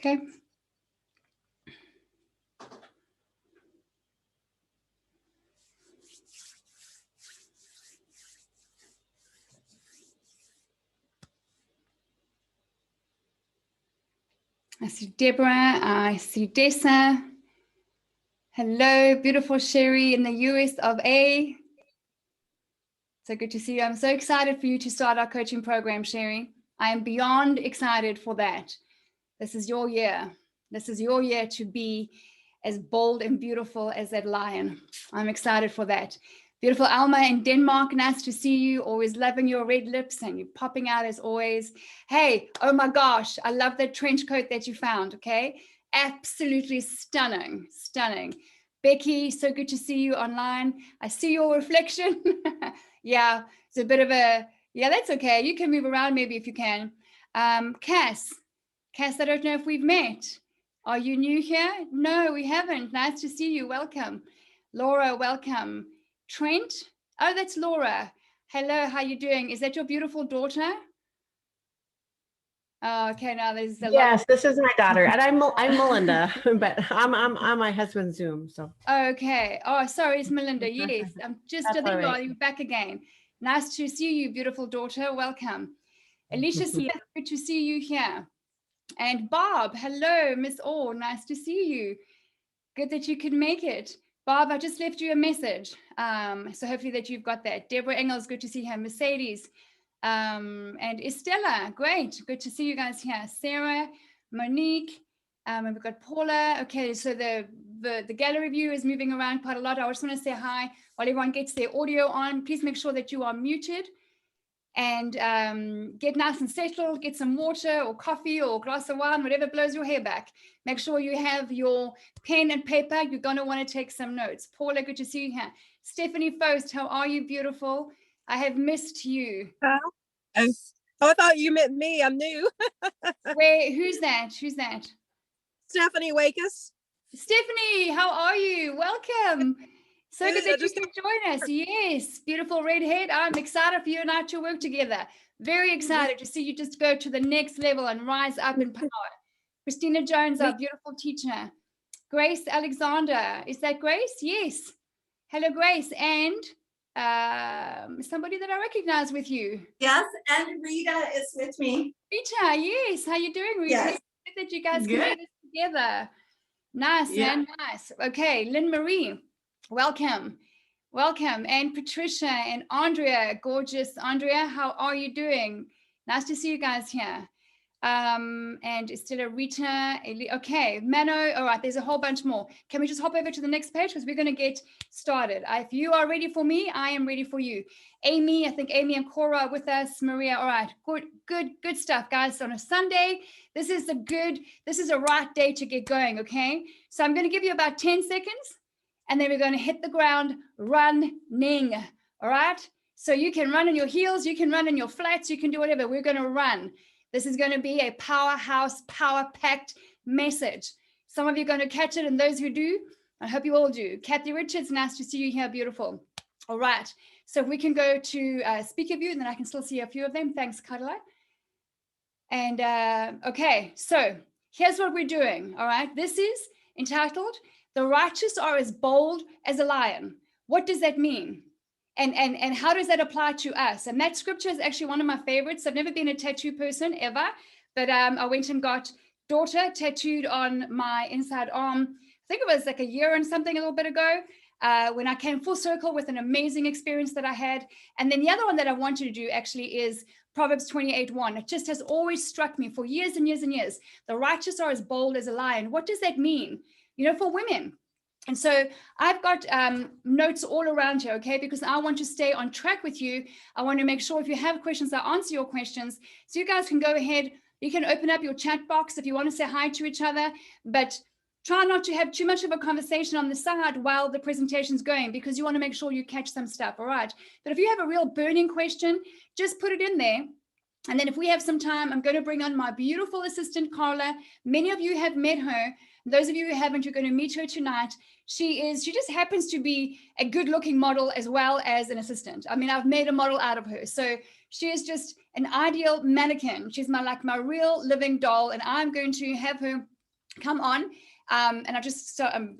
Okay. I see Deborah. I see Dessa. Hello, beautiful Sherry in the US of A. So good to see you. I'm so excited for you to start our coaching program, Sherry. I am beyond excited for that. This is your year. This is your year to be as bold and beautiful as that lion. I'm excited for that. Beautiful Alma in Denmark, nice to see you. Always loving your red lips and you popping out as always. Hey, oh my gosh, I love that trench coat that you found, okay? Absolutely stunning, stunning. Becky, so good to see you online. I see your reflection. Yeah, it's a bit of a, yeah, that's okay. You can move around maybe if you can. Cass, I don't know if we've met. Are you new here? No, we haven't. Nice to see you. Welcome. Laura, welcome. Trent? Oh, that's Laura. Hello, how you doing? Is that your beautiful daughter? Oh, okay, now there's a yes, this is my daughter, and I'm Melinda, but I'm on my husband's Zoom. So okay. Oh, sorry, it's Melinda. Yes, I'm just That's there. all You are. right. You're back again. Nice to see you, beautiful daughter. Welcome. Alicia, good to see you here. And Bob, hello, Miss Orr. Nice to see you. Good that you could make it. Bob, I just left you a message. So hopefully that you've got that. Deborah Engels, good to see her. Mercedes and Estella, great. Good to see you guys here. Sarah, Monique, and we've got Paula. Okay, so the gallery view is moving around quite a lot. I just want to say hi while everyone gets their audio on. Please make sure that you are muted. And get nice and settled, get some water or coffee or a glass of wine, whatever blows your hair back. Make sure you have your pen and paper. You're going to want to take some notes. Paula, good to see you here. Stephanie Faust, how are you, beautiful? I have missed you. Oh, I thought you meant me. I'm new. Wait, who's that? Who's that? Stephanie Wakus. Stephanie, how are you? Welcome. So good that you can join us. Yes, beautiful redhead. I'm excited for you and I to work together. Very excited to see you just go to the next level and rise up in power. Christina Jones, our beautiful teacher. Grace Alexander. Is that Grace? Yes. Hello, Grace. And somebody that I recognize with you. Yes, and Rita is with me. Rita, yes. How you doing, Rita? Yes. Good that you guys can do this together. Nice, man. Nice. Okay, Lynn Marie. Welcome. Welcome. And Patricia and Andrea, gorgeous Andrea, how are you doing? Nice to see you guys here. And Estella, Rita, okay, Mano, all right, there's a whole bunch more. Can we just hop over to the next page because we're going to get started. If you are ready for me, I am ready for you. Amy, I think Amy and Cora are with us. Maria, all right, good stuff, guys. On a Sunday, this is a right day to get going, okay? So I'm going to give you about 10 seconds. And then we're going to hit the ground running, all right? So you can run in your heels, you can run in your flats, you can do whatever. We're going to run. This is going to be a powerhouse, power-packed message. Some of you are going to catch it, and those who do, I hope you all do. Kathy Richards, nice to see you here, beautiful. All right, so if we can go to speaker view, and then I can still see a few of them. Thanks, Carla. And okay, so here's what we're doing, all right? This is entitled, The Righteous Are as Bold as a Lion. What does that mean? And how does that apply to us? And that scripture is actually one of my favorites. I've never been a tattoo person ever, but I went and got daughter tattooed on my inside arm. I think it was like a year and something a little bit ago when I came full circle with an amazing experience that I had. And then the other one that I wanted to do actually is Proverbs 28:1. It just has always struck me for years and years and years. The righteous are as bold as a lion. What does that mean? You know, for women. And so I've got notes all around here, okay, because I want to stay on track with you. I want to make sure if you have questions, I answer your questions. So you guys can go ahead. You can open up your chat box if you want to say hi to each other, but try not to have too much of a conversation on the side while the presentation's going, because you want to make sure you catch some stuff, all right? But if you have a real burning question, just put it in there. And then if we have some time, I'm going to bring on my beautiful assistant, Carla. Many of you have met her. Those of you who haven't, you're going to meet her tonight. She just happens to be a good looking model as well as an assistant. I mean, I've made a model out of her. So she is just an ideal mannequin. She's my real living doll. And I'm going to have her come on. And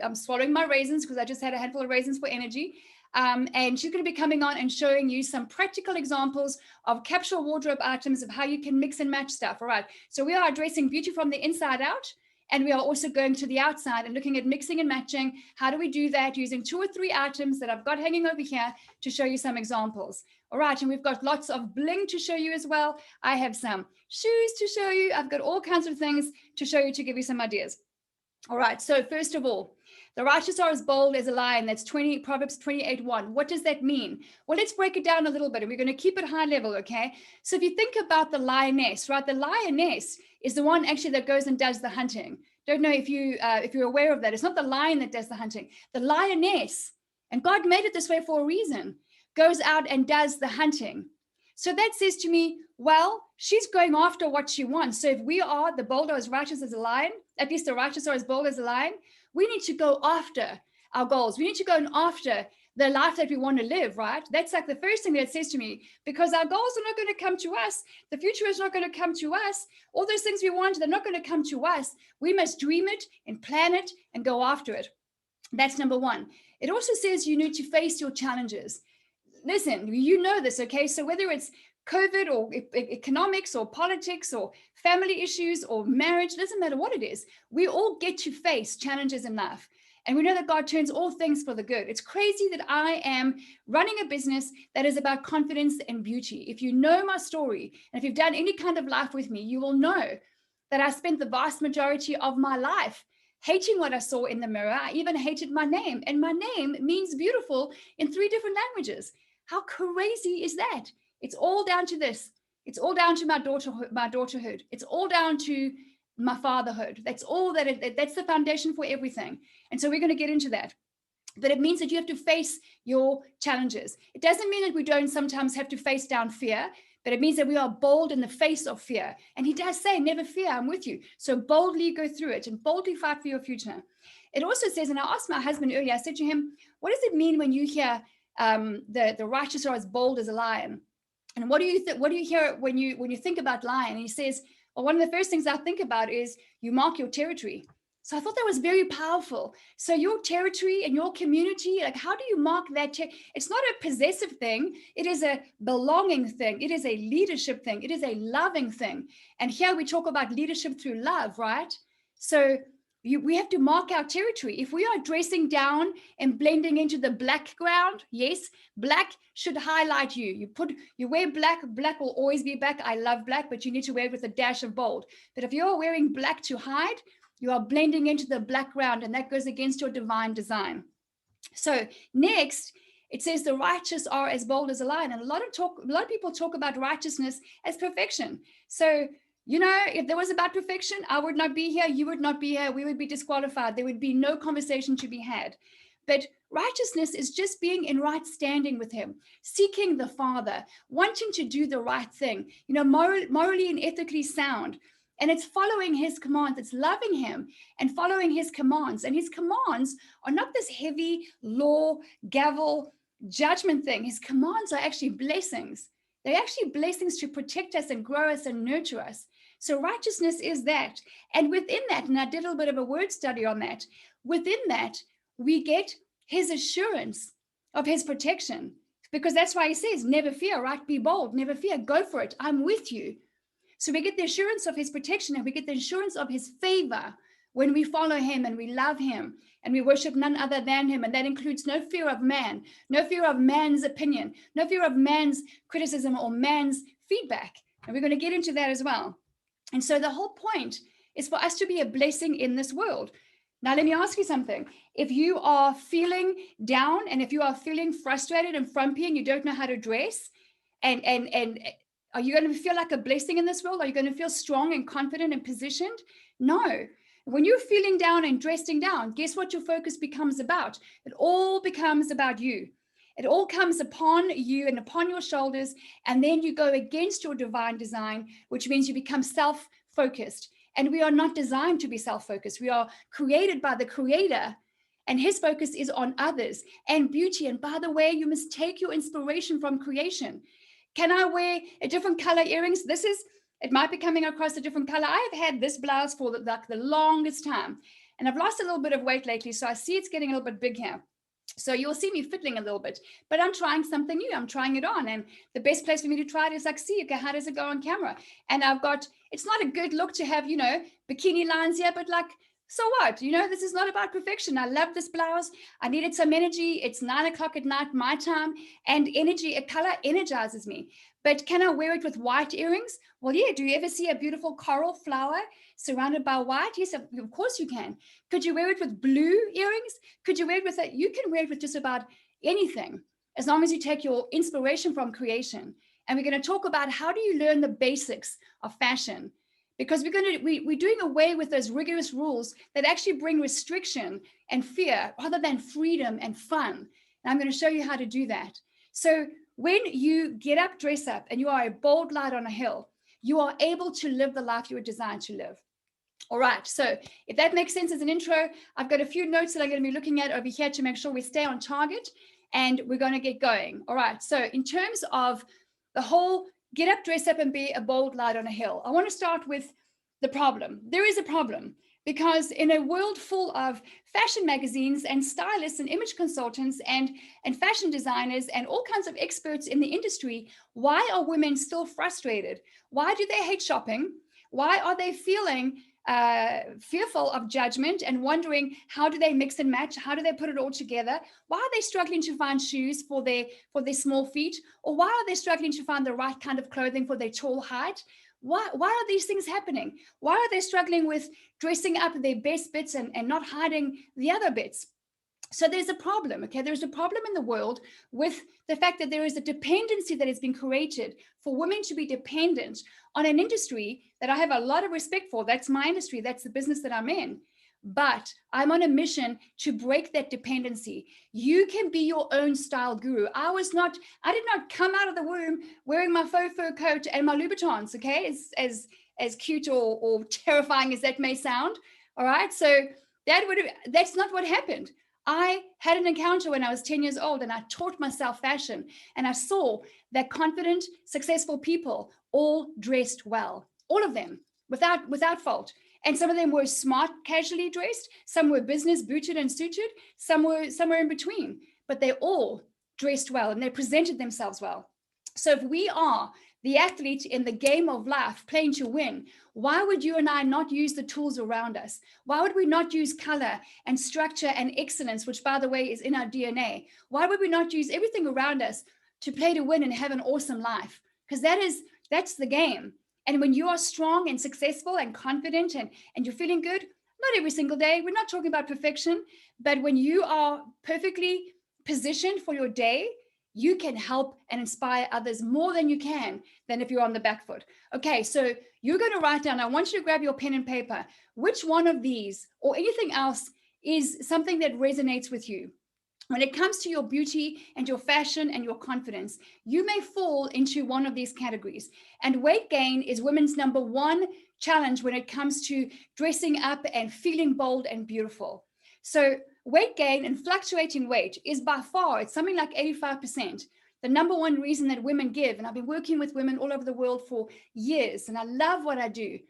I'm swallowing my raisins because I just had a handful of raisins for energy. And she's going to be coming on and showing you some practical examples of capsule wardrobe items of how you can mix and match stuff. All right. So we are addressing beauty from the inside out. And we are also going to the outside and looking at mixing and matching. How do we do that using 2 or 3 items that I've got hanging over here to show you some examples. All right. And we've got lots of bling to show you as well. I have some shoes to show you. I've got all kinds of things to show you to give you some ideas. All right. So first of all, the righteous are as bold as a lion. That's Proverbs 28:1. What does that mean? Well, let's break it down a little bit and we're going to keep it high level. Okay. So if you think about the lioness, right? The lioness is the one actually that goes and does the hunting. Don't know if you're aware of that. It's not the lion that does the hunting. The lioness, and God made it this way for a reason, goes out and does the hunting. So that says to me, well, she's going after what she wants. So if we are the bold or as righteous as a lion, at least the righteous are as bold as a lion, we need to go after our goals. We need to go after the life that we want to live, right? That's like the first thing that it says to me, because our goals are not going to come to us. The future is not going to come to us. All those things we want, they're not going to come to us. We must dream it and plan it and go after it. That's number one. It also says you need to face your challenges. Listen, you know this, okay? So whether it's COVID or economics or politics or family issues or marriage, doesn't matter what it is, we all get to face challenges in life. And we know that God turns all things for the good. It's crazy that I am running a business that is about confidence and beauty. If you know my story, and if you've done any kind of life with me, you will know that I spent the vast majority of my life hating what I saw in the mirror. I even hated my name. And my name means beautiful in 3 different languages. How crazy is that? It's all down to this. It's all down to my daughterhood. It's all down to my fatherhood. That's all that's the foundation for everything. And so we're going to get into that. But it means that you have to face your challenges. It doesn't mean that we don't sometimes have to face down fear, but it means that we are bold in the face of fear. And he does say, never fear, I'm with you. So boldly go through it and boldly fight for your future. It also says, and I asked my husband earlier, I said to him, what does it mean when you hear the righteous are as bold as a lion? And what do you hear when you think about lion? And he says, well, one of the first things I think about is you mark your territory. So I thought that was very powerful. So your territory and your community, like how do you mark that? It's not a possessive thing. It is a belonging thing. It is a leadership thing. It is a loving thing. And here we talk about leadership through love, right? So we have to mark our territory. If we are dressing down and blending into the background, yes, black should highlight you. You wear black will always be black. I love black, but you need to wear it with a dash of bold. But if you're wearing black to hide, you are blending into the background, and that goes against your divine design. So next, it says the righteous are as bold as a lion. And a lot of people talk about righteousness as perfection. So if there was about perfection, I would not be here. You would not be here. We would be disqualified. There would be no conversation to be had. But righteousness is just being in right standing with him, seeking the Father, wanting to do the right thing, morally and ethically sound. And it's following his commands. It's loving him and following his commands. And his commands are not this heavy law, gavel, judgment thing. His commands are actually blessings. They're actually blessings to protect us and grow us and nurture us. So righteousness is that. And within that, and I did a little bit of a word study on that, within that, we get his assurance of his protection. Because that's why he says, never fear, right? Be bold, never fear, go for it. I'm with you. So we get the assurance of his protection, and we get the assurance of his favor when we follow him and we love him and we worship none other than him. And that includes no fear of man, no fear of man's opinion, no fear of man's criticism or man's feedback. And we're going to get into that as well. And so the whole point is for us to be a blessing in this world. Now, let me ask you something. If you are feeling down and if you are feeling frustrated and frumpy and you don't know how to dress, and are you going to feel like a blessing in this world? Are you going to feel strong and confident and positioned? No. When you're feeling down and dressing down, guess what your focus becomes about? It all becomes about you. It all comes upon you and upon your shoulders, and then you go against your divine design, which means you become self-focused. And we are not designed to be self-focused. We are created by the Creator, and his focus is on others and beauty. And by the way, you must take your inspiration from creation. Can I wear a different color earrings? It might be coming across a different color. I have had this blouse for the longest time, and I've lost a little bit of weight lately. So I see it's getting a little bit big here. So you'll see me fiddling a little bit, but I'm trying something new. I'm trying it on. And the best place for me to try it is like, see, okay, how does it go on camera? And it's not a good look to have, bikini lines here, but like, so what? This is not about perfection. I love this blouse. I needed some energy. It's 9:00 at night, my time, and a color energizes me. But can I wear it with white earrings? Well, yeah. Do you ever see a beautiful coral flower surrounded by white? Yes, of course you can. Could you wear it with blue earrings? Could you wear it you can wear it with just about anything, as long as you take your inspiration from creation. And we're going to talk about how do you learn the basics of fashion, because we're doing away with those rigorous rules that actually bring restriction and fear rather than freedom and fun. And I'm going to show you how to do that. So when you get up, dress up, and you are a bold light on a hill, you are able to live the life you were designed to live. All right. So if that makes sense as an intro, I've got a few notes that I'm going to be looking at over here to make sure we stay on target, and we're going to get going. All right. So in terms of the whole get up, dress up, and be a bold light on a hill, I want to start with the problem. There is a problem, because in a world full of fashion magazines and stylists and image consultants and fashion designers and all kinds of experts in the industry, why are women still frustrated? Why do they hate shopping? Why are they feeling fearful of judgment and wondering how do they mix and match? How do they put it all together? Why are they struggling to find shoes for their small feet? Or why are they struggling to find the right kind of clothing for their tall height? Why are these things happening? Why are they struggling with dressing up their best bits and not hiding the other bits? So there's a problem, okay? There's a problem in the world with the fact that there is a dependency that has been created for women to be dependent on an industry that I have a lot of respect for. That's my industry. That's the business that I'm in. But I'm on a mission to break that dependency. You can be your own style guru. I did not come out of the womb wearing my faux fur coat and my Louboutins, okay? As cute or terrifying as that may sound, all right? So that's not what happened. I had an encounter when I was 10 years old, and I taught myself fashion, and I saw that confident, successful people all dressed well, all of them, without fault. And some of them were smart, casually dressed. Some were business booted and suited. Some were somewhere in between, but they all dressed well and they presented themselves well. So if we are the athlete in the game of life playing to win, why would you and I not use the tools around us? Why would we not use color and structure and excellence, which by the way is in our DNA? Why would we not use everything around us to play to win and have an awesome life? Because that's the game. And when you are strong and successful and confident and you're feeling good, not every single day, we're not talking about perfection, but when you are perfectly positioned for your day, you can help and inspire others more than if you're on the back foot. Okay, so you're going to write down, I want you to grab your pen and paper. Which one of these or anything else is something that resonates with you? When it comes to your beauty and your fashion and your confidence, you may fall into one of these categories. And weight gain is women's number one challenge when it comes to dressing up and feeling bold and beautiful. So weight gain and fluctuating weight is by far, it's something like 85%, the number one reason that women give. And I've been working with women all over the world for years, and I love what I do.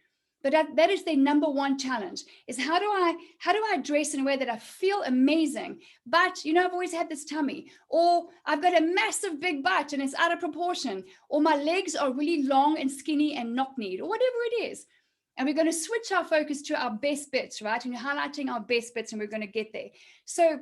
But that is their number one challenge, is how do I dress in a way that I feel amazing, but I've always had this tummy, or I've got a massive big butt and it's out of proportion, or my legs are really long and skinny and knock-kneed, or whatever it is. And we're going to switch our focus to our best bits, right? And you're highlighting our best bits, and we're going to get there. So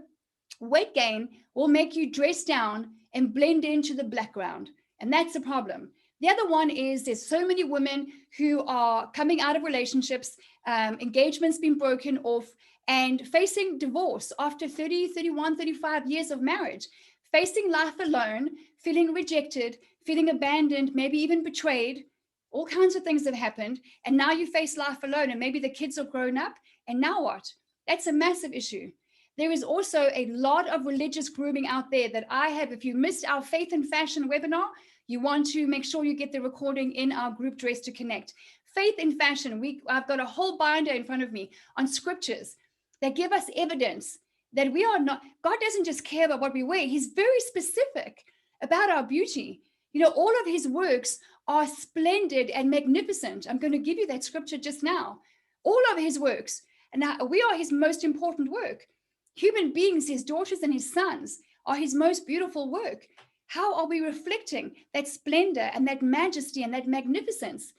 weight gain will make you dress down and blend into the background. And that's a problem. The other one is there's so many women who are coming out of relationships, engagements being broken off, and facing divorce after 30, 31, 35 years of marriage, facing life alone, feeling rejected, feeling abandoned, maybe even betrayed. All kinds of things have happened. And now you face life alone, and maybe the kids are grown up. And now what? That's a massive issue. There is also a lot of religious grooming out there that I have. If you missed our Faith and Fashion webinar, you want to make sure you get the recording in our group Dress to Connect. Faith in Fashion. I've got a whole binder in front of me on scriptures that give us evidence that we are not, God doesn't just care about what we wear. He's very specific about our beauty. You know, all of his works are splendid and magnificent. I'm going to give you that scripture just now. All of his works. And now we are his most important work. Human beings, his daughters and his sons, are his most beautiful work. How are we reflecting that splendor and that majesty and that magnificence?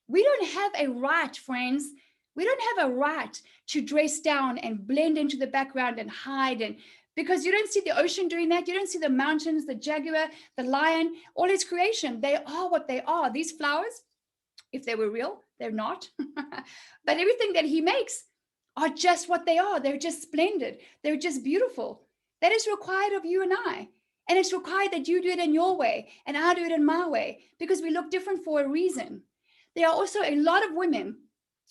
We don't have a right, friends. We don't have a right to dress down and blend into the background and hide. And because you don't see the ocean doing that. You don't see the mountains, the jaguar, the lion, all his creation. They are what they are. These flowers, if they were real, they're not. But everything that he makes are just what they are. They're just splendid. They're just beautiful. That is required of you and I. And it's required that you do it in your way and I do it in my way, because we look different for a reason. There are also a lot of women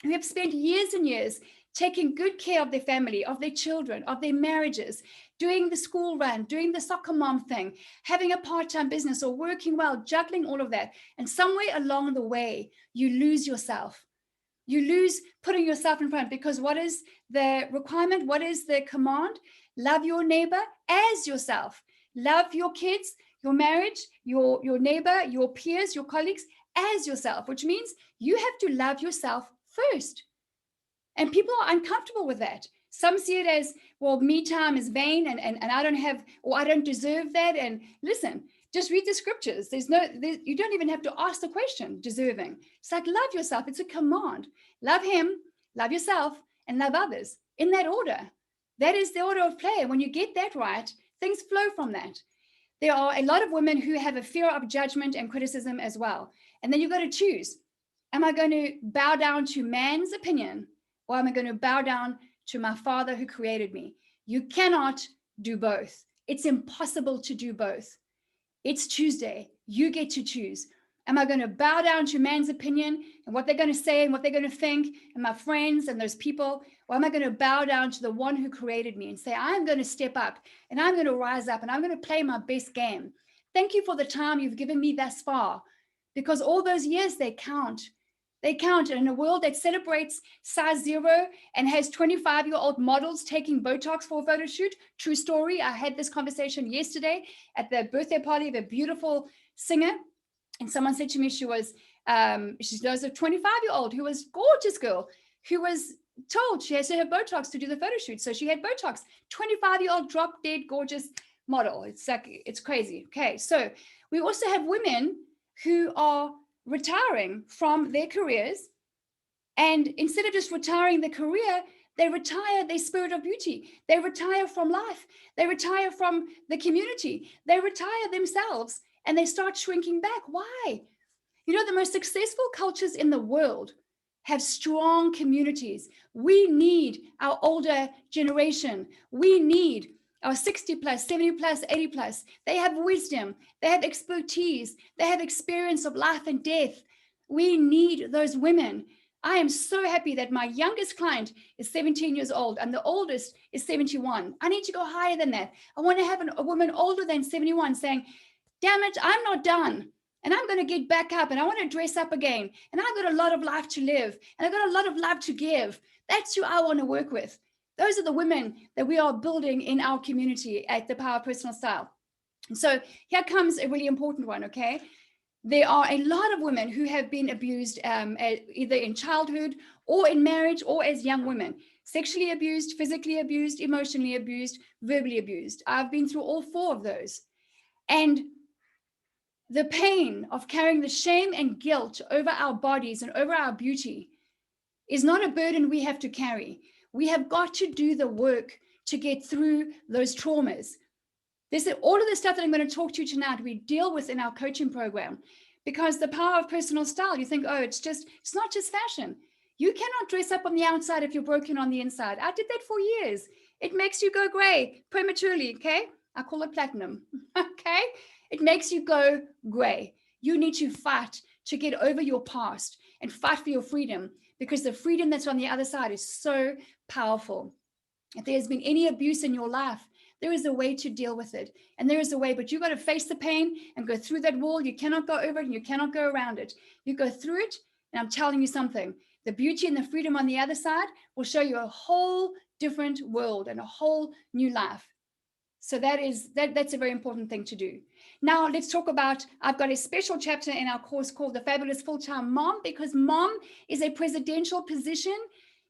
who have spent years and years taking good care of their family, of their children, of their marriages, doing the school run, doing the soccer mom thing, having a part-time business or working well, juggling all of that. And somewhere along the way, you lose yourself. You lose putting yourself in front, because what is the requirement? What is the command? Love your neighbor as yourself. Love your kids, your marriage, your neighbor, your peers, your colleagues as yourself, which means you have to love yourself first. And people are uncomfortable with that. Some see it as, well, me time is vain and I don't have, or I don't deserve that. And listen, just read the scriptures. You don't even have to ask the question, deserving. It's like, love yourself. It's a command. Love him, love yourself, and love others in that order. That is the order of play. And when you get that right, things flow from that. There are a lot of women who have a fear of judgment and criticism as well. And then you've got to choose. Am I going to bow down to man's opinion, or am I going to bow down to my Father who created me? You cannot do both. It's impossible to do both. It's Tuesday. You get to choose. Am I going to bow down to man's opinion and what they're going to say and what they're going to think and my friends and those people? Or am I going to bow down to the one who created me and say, I'm going to step up and I'm going to rise up and I'm going to play my best game. Thank you for the time you've given me thus far, because all those years, they count. They count. And in a world that celebrates size 0 and has 25-year-old models taking Botox for a photo shoot, true story. I had this conversation yesterday at the birthday party of a beautiful singer. And someone said to me, she knows a 25-year-old who was gorgeous girl, who was told she has to have Botox to do the photo shoot. So she had Botox, 25-year-old drop dead gorgeous model. It's like, it's crazy. Okay. So we also have women who are retiring from their careers. And instead of just retiring their career, they retire their spirit of beauty. They retire from life. They retire from the community. They retire themselves and they start shrinking back. Why? You know, the most successful cultures in the world have strong communities. We need our older generation. We need our 60 plus, 70 plus, 80 plus. They have wisdom. They have expertise. They have experience of life and death. We need those women. I am so happy that my youngest client is 17 years old and the oldest is 71. I need to go higher than that. I want to have a woman older than 71 saying, damn it, I'm not done. And I'm going to get back up and I want to dress up again. And I've got a lot of life to live and I've got a lot of love to give. That's who I want to work with. Those are the women that we are building in our community at the Power of Personal Style. And so here comes a really important one, okay? There are a lot of women who have been abused either in childhood or in marriage or as young women. Sexually abused, physically abused, emotionally abused, verbally abused. I've been through all 4 of those. And the pain of carrying the shame and guilt over our bodies and over our beauty is not a burden we have to carry. We have got to do the work to get through those traumas. This is all of the stuff that I'm going to talk to you tonight, we deal with in our coaching program, because the power of personal style, you think, oh, it's not just fashion. You cannot dress up on the outside if you're broken on the inside. I did that for years. It makes you go gray prematurely, okay? I call it platinum, okay? It makes you go gray. You need to fight to get over your past and fight for your freedom, because the freedom that's on the other side is so powerful. If there's been any abuse in your life, there is a way to deal with it. And there is a way, but you've got to face the pain and go through that wall. You cannot go over it and you cannot go around it. You go through it And I'm telling you something, the beauty and the freedom on the other side will show you a whole different world and a whole new life. So that's a very important thing to do. Now let's talk about, I've got a special chapter in our course called The Fabulous Full-Time Mom, because mom is a presidential position.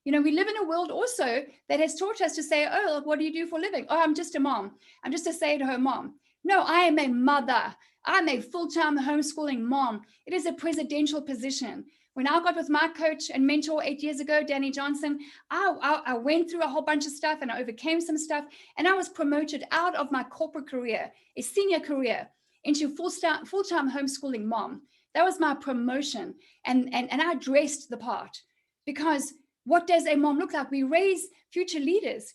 You know, we live in a world also that has taught us to say, oh, what do you do for a living? Oh, I'm just a mom. I'm just a stay-at-home mom. No, I am a mother. I'm a full-time homeschooling mom. It is a presidential position. When I got with my coach and mentor 8 years ago, Danny Johnson, I went through a whole bunch of stuff and I overcame some stuff. And I was promoted out of my corporate career, a senior career, into full-time homeschooling mom. That was my promotion. And I dressed the part, because what does a mom look like? We raise future leaders.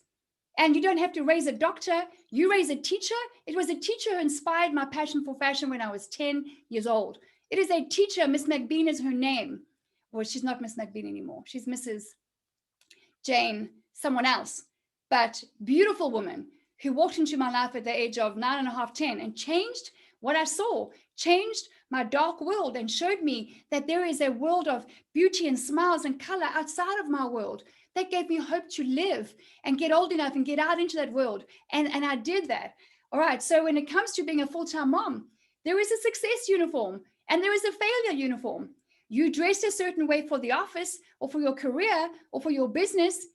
And you don't have to raise a doctor. You raise a teacher. It was a teacher who inspired my passion for fashion when I was 10 years old. It is a teacher, Miss McBean is her name. Well, she's not Miss McBean anymore. She's Mrs. Jane, someone else. But beautiful woman who walked into my life at the age of 9.5, 10 and changed what I saw, changed my dark world and showed me that there is a world of beauty and smiles and color outside of my world. That gave me hope to live and get old enough and get out into that world. And I did that. All right. So when it comes to being a full-time mom, there is a success uniform and there is a failure uniform. You dress a certain way for the office or for your career or for your business.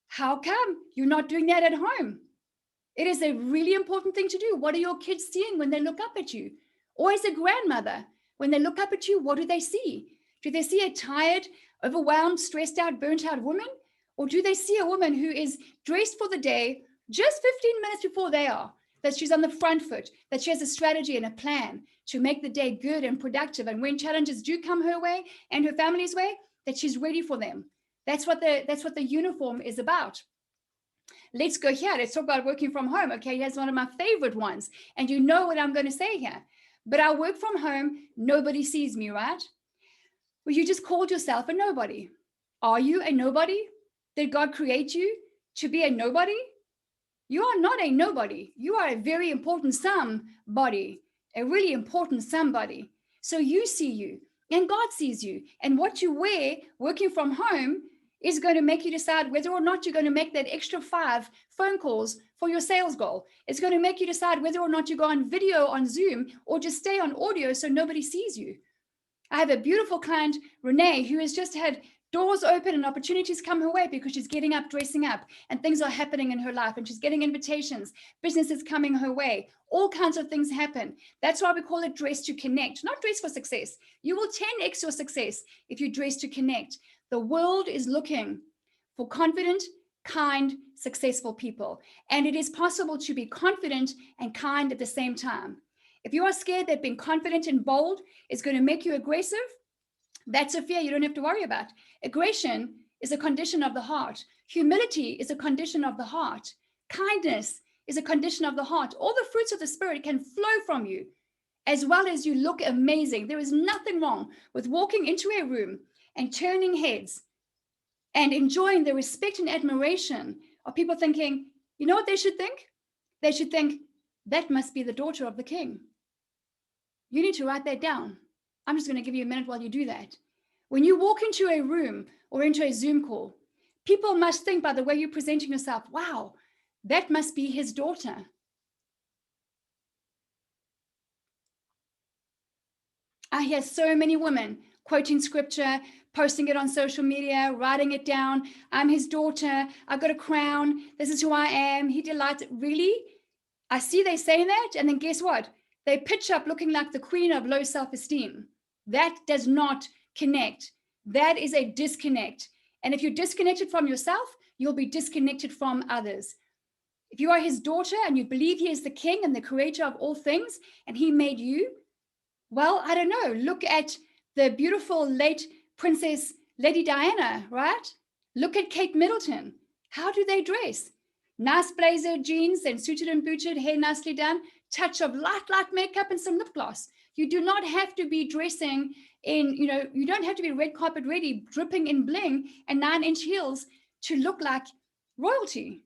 How come you're not doing that at home? It is a really important thing to do. What are your kids seeing when they look up at you? Or as a grandmother, when they look up at you, what do they see? Do they see a tired, overwhelmed, stressed out, burnt out woman? Or do they see a woman who is dressed for the day just 15 minutes before they are, that she's on the front foot, that she has a strategy and a plan to make the day good and productive, and when challenges do come her way and her family's way, that she's ready for them? That's what the uniform is about. Let's go here. Let's talk about working from home. Okay, here's one of my favorite ones. And you know what I'm going to say here. But I work from home. Nobody sees me, right? Well, you just called yourself a nobody. Are you a nobody? Did God create you to be a nobody? You are not a nobody. You are a very important somebody, a really important somebody. So you see you and God sees you. And what you wear working from home is going to make you decide whether or not you're going to make that extra 5 phone calls for your sales goal. It's going to make you decide whether or not you go on video on Zoom or just stay on audio so nobody sees you. I have a beautiful client, Renee, who has just had doors open and opportunities come her way because she's getting up, dressing up, and things are happening in her life, and she's getting invitations, businesses coming her way, all kinds of things happen. That's why we call it dress to connect, not dress for success. You will 10x your success if you dress to connect. The world is looking for confident, kind, successful people, and it is possible to be confident and kind at the same time. If you are scared that being confident and bold is going to make you aggressive, that's a fear you don't have to worry about. Aggression is a condition of the heart. Humility is a condition of the heart. Kindness is a condition of the heart. All the fruits of the Spirit can flow from you, as well as you look amazing. There is nothing wrong with walking into a room and turning heads and enjoying the respect and admiration of people thinking, you know what they should think? They should think, that must be the daughter of the king. You need to write that down. I'm just going to give you a minute while you do that. When you walk into a room or into a Zoom call, people must think by the way you're presenting yourself, wow, that must be his daughter. I hear so many women quoting scripture, posting it on social media, writing it down. I'm his daughter. I've got a crown. This is who I am. He delights. Really? I see they say that. And then guess what? They pitch up looking like the queen of low self-esteem. That does not connect. That is a disconnect. And if you're disconnected from yourself, you'll be disconnected from others. If you are his daughter and you believe he is the king and the creator of all things, and he made you, well, I don't know. Look at the beautiful late Princess Lady Diana, right? Look at Kate Middleton. How do they dress? Nice blazer, jeans, and suited and booted, hair nicely done, touch of light makeup and some lip gloss. You do not have to be dressing in, you don't have to be red carpet ready, dripping in bling and 9-inch heels to look like royalty.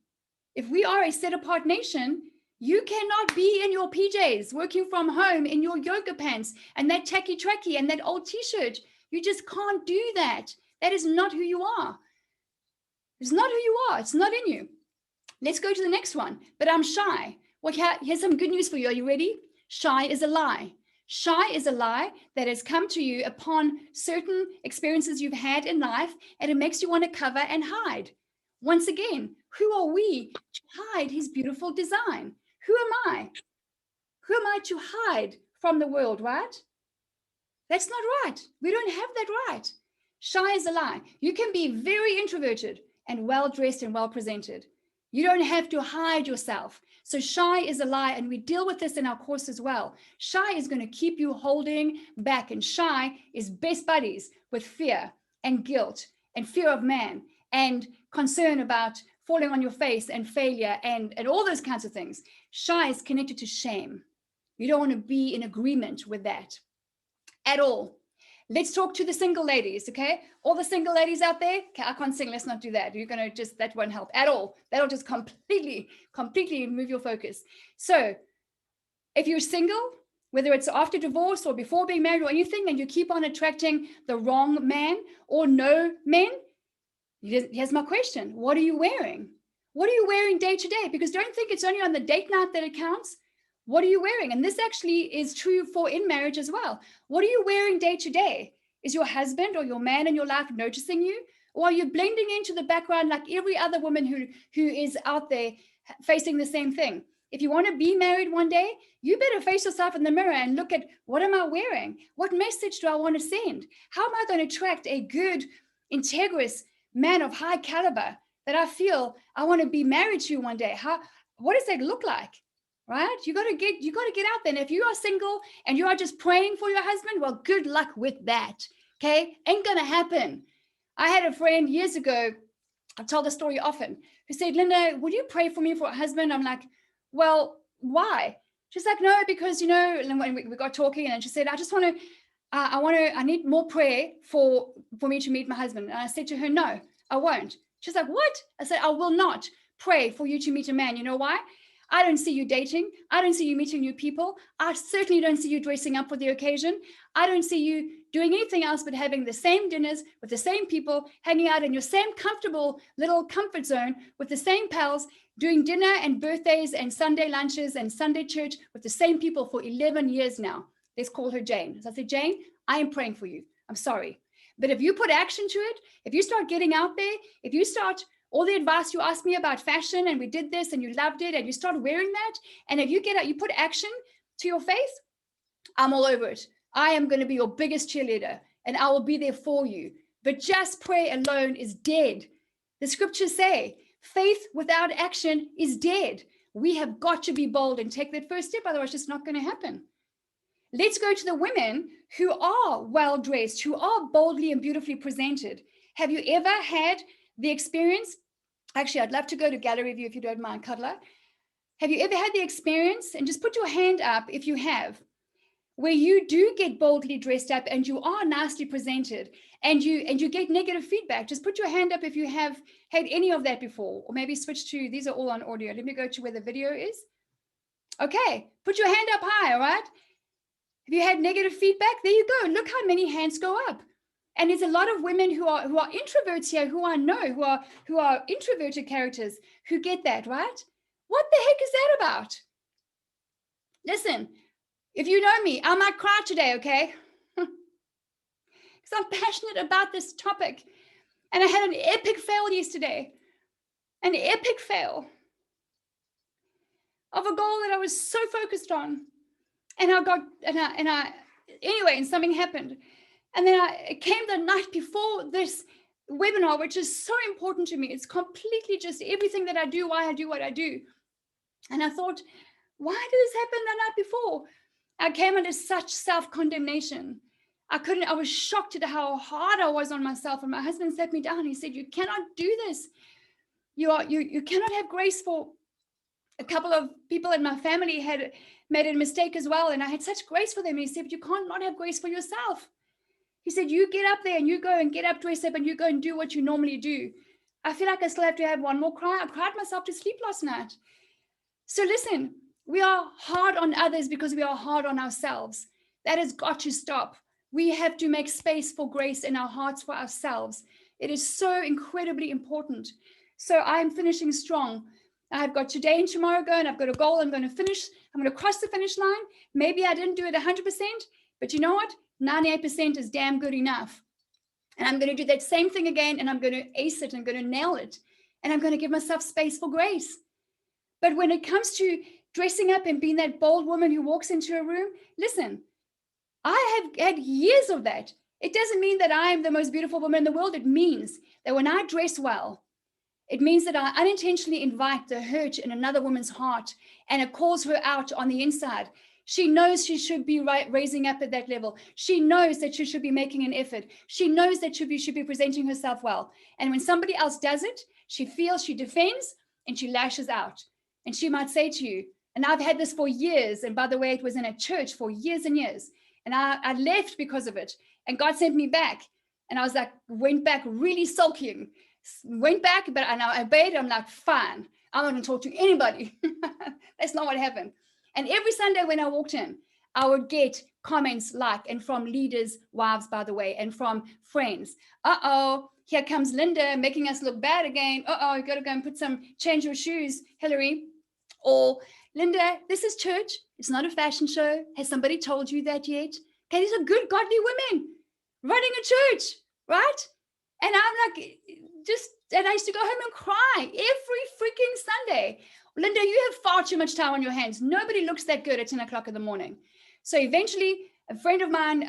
If we are a set apart nation, you cannot be in your PJs working from home in your yoga pants and that tacky tracky and that old t-shirt. You just can't do that. That is not who you are. It's not who you are. It's not in you. Let's go to the next one. But I'm shy. Well, here's some good news for you. Are you ready? Shy is a lie. Shy is a lie that has come to you upon certain experiences you've had in life, and it makes you want to cover and hide. Once again, who are we to hide his beautiful design? Who am I? Who am I to hide from the world, right? That's not right. We don't have that right. Shy is a lie. You can be very introverted and well-dressed and well-presented. You don't have to hide yourself. So shy is a lie, and we deal with this in our course as well. Shy is going to keep you holding back, and shy is best buddies with fear and guilt and fear of man and concern about falling on your face and failure and all those kinds of things. Shy is connected to shame. You don't want to be in agreement with that at all. Let's talk to the single ladies, okay? All the single ladies out there, okay, I can't sing, let's not do that. You're going to just, that won't help at all. That'll just completely move your focus. So if you're single, whether it's after divorce or before being married or anything, and you keep on attracting the wrong man or no men, here's my question. What are you wearing? What are you wearing day to day? Because don't think it's only on the date night that it counts. What are you wearing? And this actually is true for in marriage as well. What are you wearing day to day? Is your husband or your man in your life noticing you? Or are you blending into the background like every other woman who is out there facing the same thing? If you want to be married one day, you better face yourself in the mirror and look at, what am I wearing? What message do I want to send? How am I going to attract a good, integrous man of high caliber that I feel I want to be married to one day? What does that look like? Right? You got to get out there. And if you are single and you are just praying for your husband, well, good luck with that. Okay. Ain't going to happen. I had a friend years ago, I tell the story often, who said, Linda, would you pray for me for a husband? I'm like, well, why? She's like, no, because, and when we got talking, and she said, I need more prayer for me to meet my husband. And I said to her, no, I won't. She's like, what? I said, I will not pray for you to meet a man. You know why? I don't see you dating. I don't see you meeting new people. I certainly don't see you dressing up for the occasion. I don't see you doing anything else but having the same dinners with the same people, hanging out in your same comfortable little comfort zone with the same pals, doing dinner and birthdays and Sunday lunches and Sunday church with the same people for 11 years now. Let's call her Jane. So I said, Jane, I am praying for you. I'm sorry. But if you put action to it, if you start getting out there, if you start all the advice you asked me about fashion, and we did this and you loved it and you start wearing that, and if you get out, you put action to your faith, I'm all over it. I am going to be your biggest cheerleader and I will be there for you. But just prayer alone is dead. The scriptures say faith without action is dead. We have got to be bold and take that first step. Otherwise, it's just not going to happen. Let's go to the women who are well-dressed, who are boldly and beautifully presented. Have you ever had the experience? Actually, I'd love to go to gallery view if you don't mind, Cuddler. Have you ever had the experience, and just put your hand up if you have, where you do get boldly dressed up and you are nicely presented and you get negative feedback? Just put your hand up if you have had any of that before, or maybe switch to, these are all on audio. Let me go to where the video is. Okay, put your hand up high, all right? Have you had negative feedback? There you go. Look how many hands go up. And there's a lot of women who are introverts here, who I know, who are introverted characters, who get that, right? What the heck is that about? Listen, if you know me, I might cry today, okay? Because I'm passionate about this topic. And I had an epic fail yesterday. An epic fail of a goal that I was so focused on. And anyway, something happened. And then it came the night before this webinar, which is so important to me. It's completely just everything that I do, why I do what I do. And I thought, why did this happen the night before? I came under such self-condemnation. I was shocked at how hard I was on myself. And my husband sat me down. He said, you cannot do this. You cannot have grace for. A couple of people in my family had made a mistake as well. And I had such grace for them. And he said, you can't not have grace for yourself. He said, you get up there and you go and get up, dress up, and you go and do what you normally do. I feel like I still have to have one more cry. I cried myself to sleep last night. So listen, we are hard on others because we are hard on ourselves. That has got to stop. We have to make space for grace in our hearts for ourselves. It is so incredibly important. So I'm finishing strong. I've got today and tomorrow going. I've got a goal. I'm going to finish. I'm going to cross the finish line. Maybe I didn't do it 100%, but you know what? 98% is damn good enough. And I'm going to do that same thing again, and I'm going to ace it. I'm going to nail it. And I'm going to give myself space for grace. But when it comes to dressing up and being that bold woman who walks into a room, listen, I have had years of that. It doesn't mean that I am the most beautiful woman in the world. It means that when I dress well, it means that I unintentionally invite the hurt in another woman's heart, and it calls her out on the inside. She knows she should be raising up at that level. She knows that she should be making an effort. She knows that she should be presenting herself well. And when somebody else does it, she feels, she defends, and she lashes out. And she might say to you, and I've had this for years, and by the way, it was in a church for years and years, and I left because of it, and God sent me back, and I was like, went back really sulking, went back, but I obeyed. I'm like, fine, I'm not going to talk to anybody. That's not what happened. And every Sunday when I walked in, I would get comments like, and from leaders' wives, by the way, and from friends. Here comes Linda making us look bad again. You got to go and change your shoes, Hillary. Or, Linda, this is church. It's not a fashion show. Has somebody told you that yet? Okay, these are good, godly women running a church, right? And I'm like, and I used to go home and cry every freaking Sunday. Linda, you have far too much time on your hands. Nobody looks that good at 10 o'clock in the morning. So eventually, a friend of mine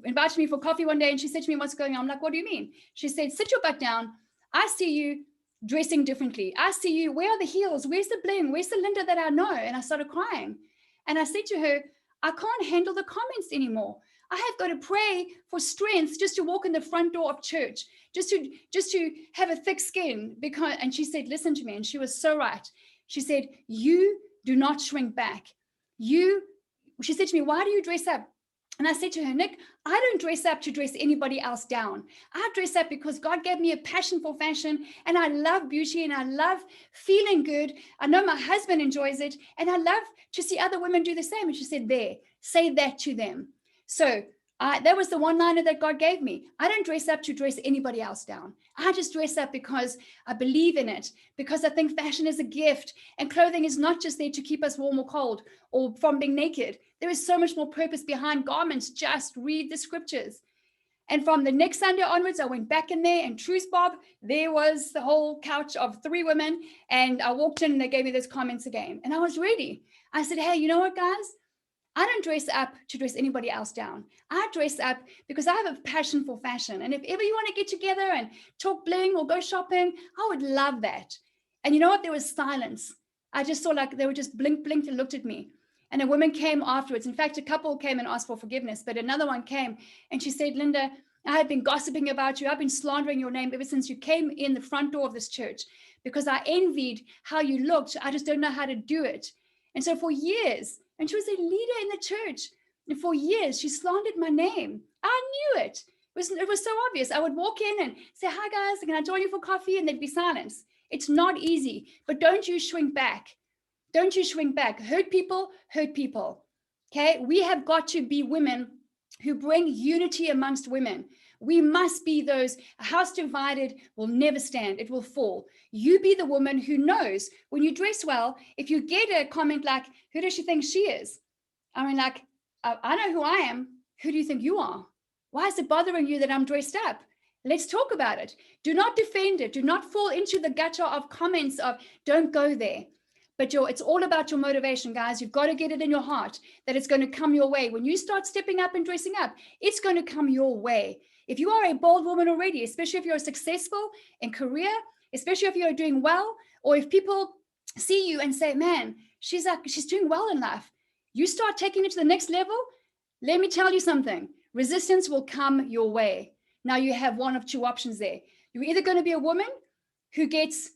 invited me for coffee one day, and she said to me, what's going on? I'm like, what do you mean? She said, sit your butt down. I see you dressing differently. I see you. Where are the heels? Where's the bling? Where's the Linda that I know? And I started crying. And I said to her, I can't handle the comments anymore. I have got to pray for strength just to walk in the front door of church, just to have a thick skin. And she said, listen to me. And she was so right. She said, you do not shrink back. She said to me, why do you dress up? And I said to her, Nick, I don't dress up to dress anybody else down. I dress up because God gave me a passion for fashion, and I love beauty, and I love feeling good. I know my husband enjoys it, and I love to see other women do the same. And she said, there, say that to them. So that was the one-liner that God gave me. I don't dress up to dress anybody else down. I just dress up because I believe in it, because I think fashion is a gift, and clothing is not just there to keep us warm or cold or from being naked. There is so much more purpose behind garments. Just read the scriptures. And from the next Sunday onwards, I went back in there, and truth, Bob, there was the whole couch of 3 women, and I walked in and they gave me those comments again. And I was ready. I said, hey, you know what, guys? I don't dress up to dress anybody else down. I dress up because I have a passion for fashion. And if ever you want to get together and talk bling or go shopping, I would love that. And you know what? There was silence. I just saw like they were just blinked and looked at me. And a woman came afterwards. In fact, a couple came and asked for forgiveness, but another one came and she said, Linda, I have been gossiping about you. I've been slandering your name ever since you came in the front door of this church because I envied how you looked. I just don't know how to do it. And so for years, and she was a leader in the church, and for years, she slandered my name. I knew it. It was so obvious. I would walk in and say, hi, guys, can I join you for coffee? And there'd be silence. It's not easy, but don't you shrink back. Don't you shrink back. Hurt people, okay? We have got to be women who bring unity amongst women. We must be those. A house divided will never stand. It will fall. You be the woman who knows when you dress well, if you get a comment like, who does she think she is? I mean, like, I know who I am. Who do you think you are? Why is it bothering you that I'm dressed up? Let's talk about it. Do not defend it. Do not fall into the gutter of comments of don't go there. But it's all about your motivation, guys. You've got to get it in your heart that it's going to come your way. When you start stepping up and dressing up, it's going to come your way. If you are a bold woman already, especially if you're successful in career, especially if you're doing well, or if people see you and say, man, she's doing well in life. You start taking it to the next level. Let me tell you something. Resistance will come your way. Now you have one of 2 options there. You're either going to be a woman who gets,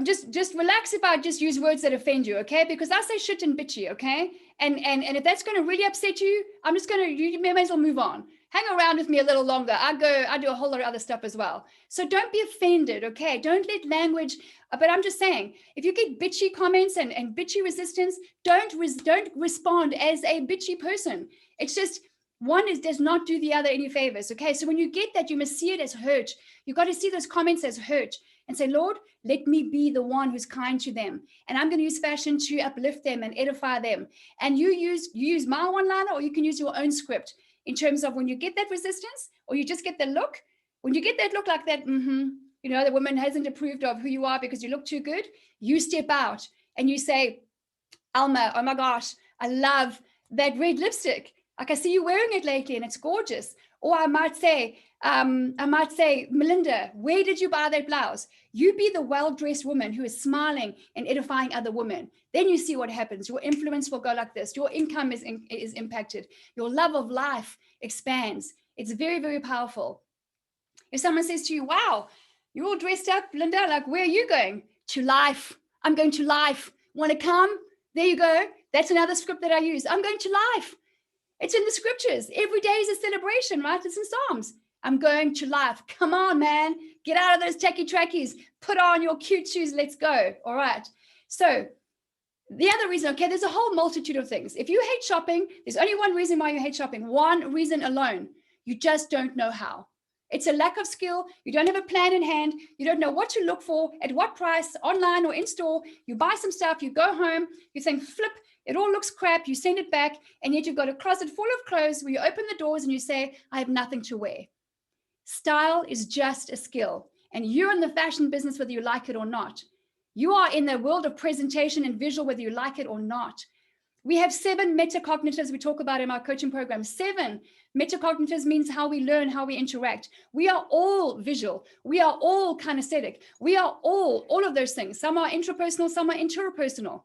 just relax if I just use words that offend you, okay? Because I say shit and bitchy, okay? And if that's going to really upset you, you may as well move on. Hang around with me a little longer. I do a whole lot of other stuff as well. So don't be offended, okay? Don't let language, but I'm just saying, if you get bitchy comments and bitchy resistance, don't respond as a bitchy person. It's just, One does not do the other any favors. Okay, so when you get that, you must see it as hurt. You got to see those comments as hurt and say, Lord, let me be the one who's kind to them. And I'm going to use fashion to uplift them and edify them. And you use my one-liner, or you can use your own script in terms of when you get that resistance, or you just get the look. When you get that look like that, the woman hasn't approved of who you are because you look too good, you step out and you say, Alma, oh my gosh, I love that red lipstick. Like, I see you wearing it lately and it's gorgeous. Or I might say, Melinda, where did you buy that blouse? You be the well-dressed woman who is smiling and edifying other women. Then you see what happens. Your influence will go like this. Your income is impacted. Your love of life expands. It's very, very powerful. If someone says to you, wow, you're all dressed up, Linda, like, where are you going? To life. I'm going to life. Want to come? There you go. That's another script that I use. I'm going to life. It's in the scriptures. Every day is a celebration, right? It's in Psalms. I'm going to life. Come on, man. Get out of those tacky trackies. Put on your cute shoes. Let's go. All right. So the other reason, okay, there's a whole multitude of things. If you hate shopping, there's only one reason why you hate shopping. One reason alone. You just don't know how. It's a lack of skill. You don't have a plan in hand. You don't know what to look for, at what price, online or in store. You buy some stuff, you go home, you think, flip, it all looks crap. You send it back, and yet you've got a closet full of clothes where you open the doors and you say, I have nothing to wear. Style is just a skill, and you're in the fashion business whether you like it or not. You are in the world of presentation and visual whether you like it or not. We have 7 metacognitives we talk about in our coaching program. 7 metacognitives means how we learn, how we interact. We are all visual. We are all kinesthetic. We are all of those things. Some are intrapersonal, some are interpersonal.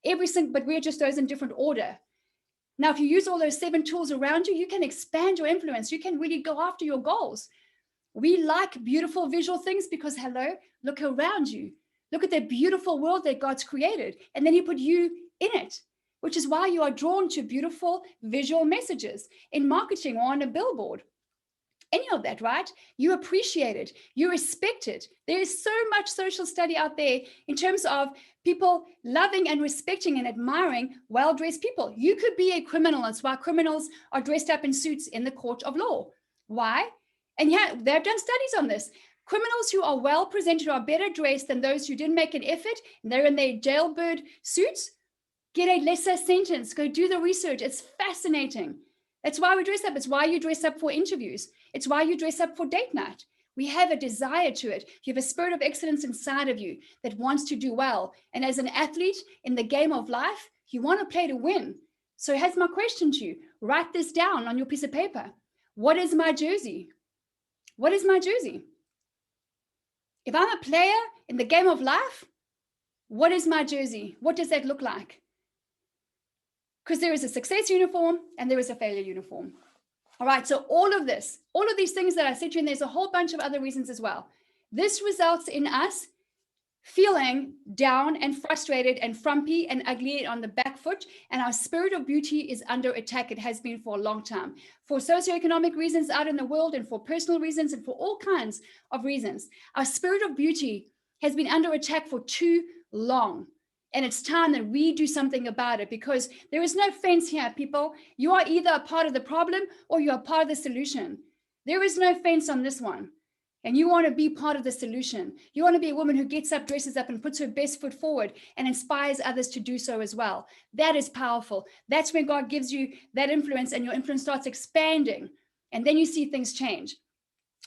But we're just those in different order. Now, if you use all those 7 tools around you, you can expand your influence. You can really go after your goals. We like beautiful visual things because, hello, look around you. Look at the beautiful world that God's created. And then he put you in it, which is why you are drawn to beautiful visual messages in marketing or on a billboard. Any of that, right? You appreciate it. You respect it. There is so much social study out there in terms of people loving and respecting and admiring well-dressed people. You could be a criminal. That's why criminals are dressed up in suits in the court of law. Why? And yeah, they've done studies on this. Criminals who are well presented are better dressed than those who didn't make an effort and they're in their jailbird suits. Get a lesser sentence. Go do the research. It's fascinating. That's why we dress up. It's why you dress up for interviews. It's why you dress up for date night. We have a desire to it. You have a spirit of excellence inside of you that wants to do well. And as an athlete in the game of life, you want to play to win. So here's my question to you. Write this down on your piece of paper. What is my jersey? What is my jersey? If I'm a player in the game of life, what is my jersey? What does that look like? Because there is a success uniform and there is a failure uniform. All right, so all of these things that I said to you, and there's a whole bunch of other reasons as well. This results in us feeling down and frustrated and frumpy and ugly on the back foot, and our spirit of beauty is under attack. It has been for a long time, for socioeconomic reasons out in the world and for personal reasons and for all kinds of reasons. Our spirit of beauty has been under attack for too long. And it's time that we do something about it, because there is no fence here, people. You are either a part of the problem or you are part of the solution. There is no fence on this one. And you want to be part of the solution. You want to be a woman who gets up, dresses up, and puts her best foot forward and inspires others to do so as well. That is powerful. That's when God gives you that influence and your influence starts expanding. And then you see things change.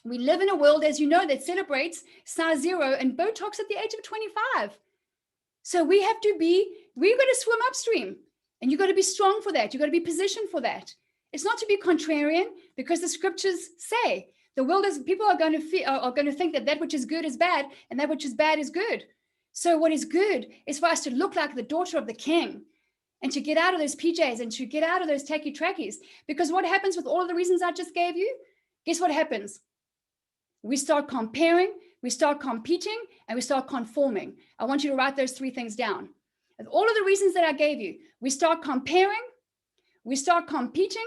We live in a world, as you know, that celebrates size 0 and Botox at the age of 25. So we're going to swim upstream, and you've got to be strong for that. You've got to be positioned for that. It's not to be contrarian, because the scriptures say the world is, people are going to think that which is good is bad and that which is bad is good. So what is good is for us to look like the daughter of the king and to get out of those PJs and to get out of those tacky trackies. Because what happens with all of the reasons I just gave you? Guess what happens? We start comparing, we start competing, and we start conforming. I want you to write those 3 things down. And all of the reasons that I gave you, we start comparing, we start competing,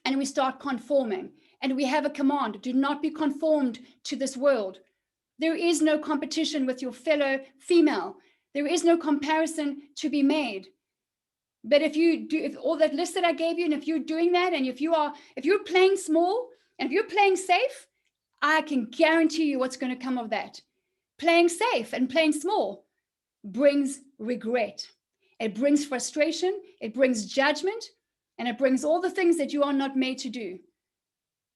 and we start conforming. And we have a command: do not be conformed to this world. There is no competition with your fellow female. There is no comparison to be made. But if all that list that I gave you, and if you're doing that, and if you're playing small, and if you're playing safe, I can guarantee you what's going to come of that. Playing safe and playing small brings regret. It brings frustration. It brings judgment. And it brings all the things that you are not made to do.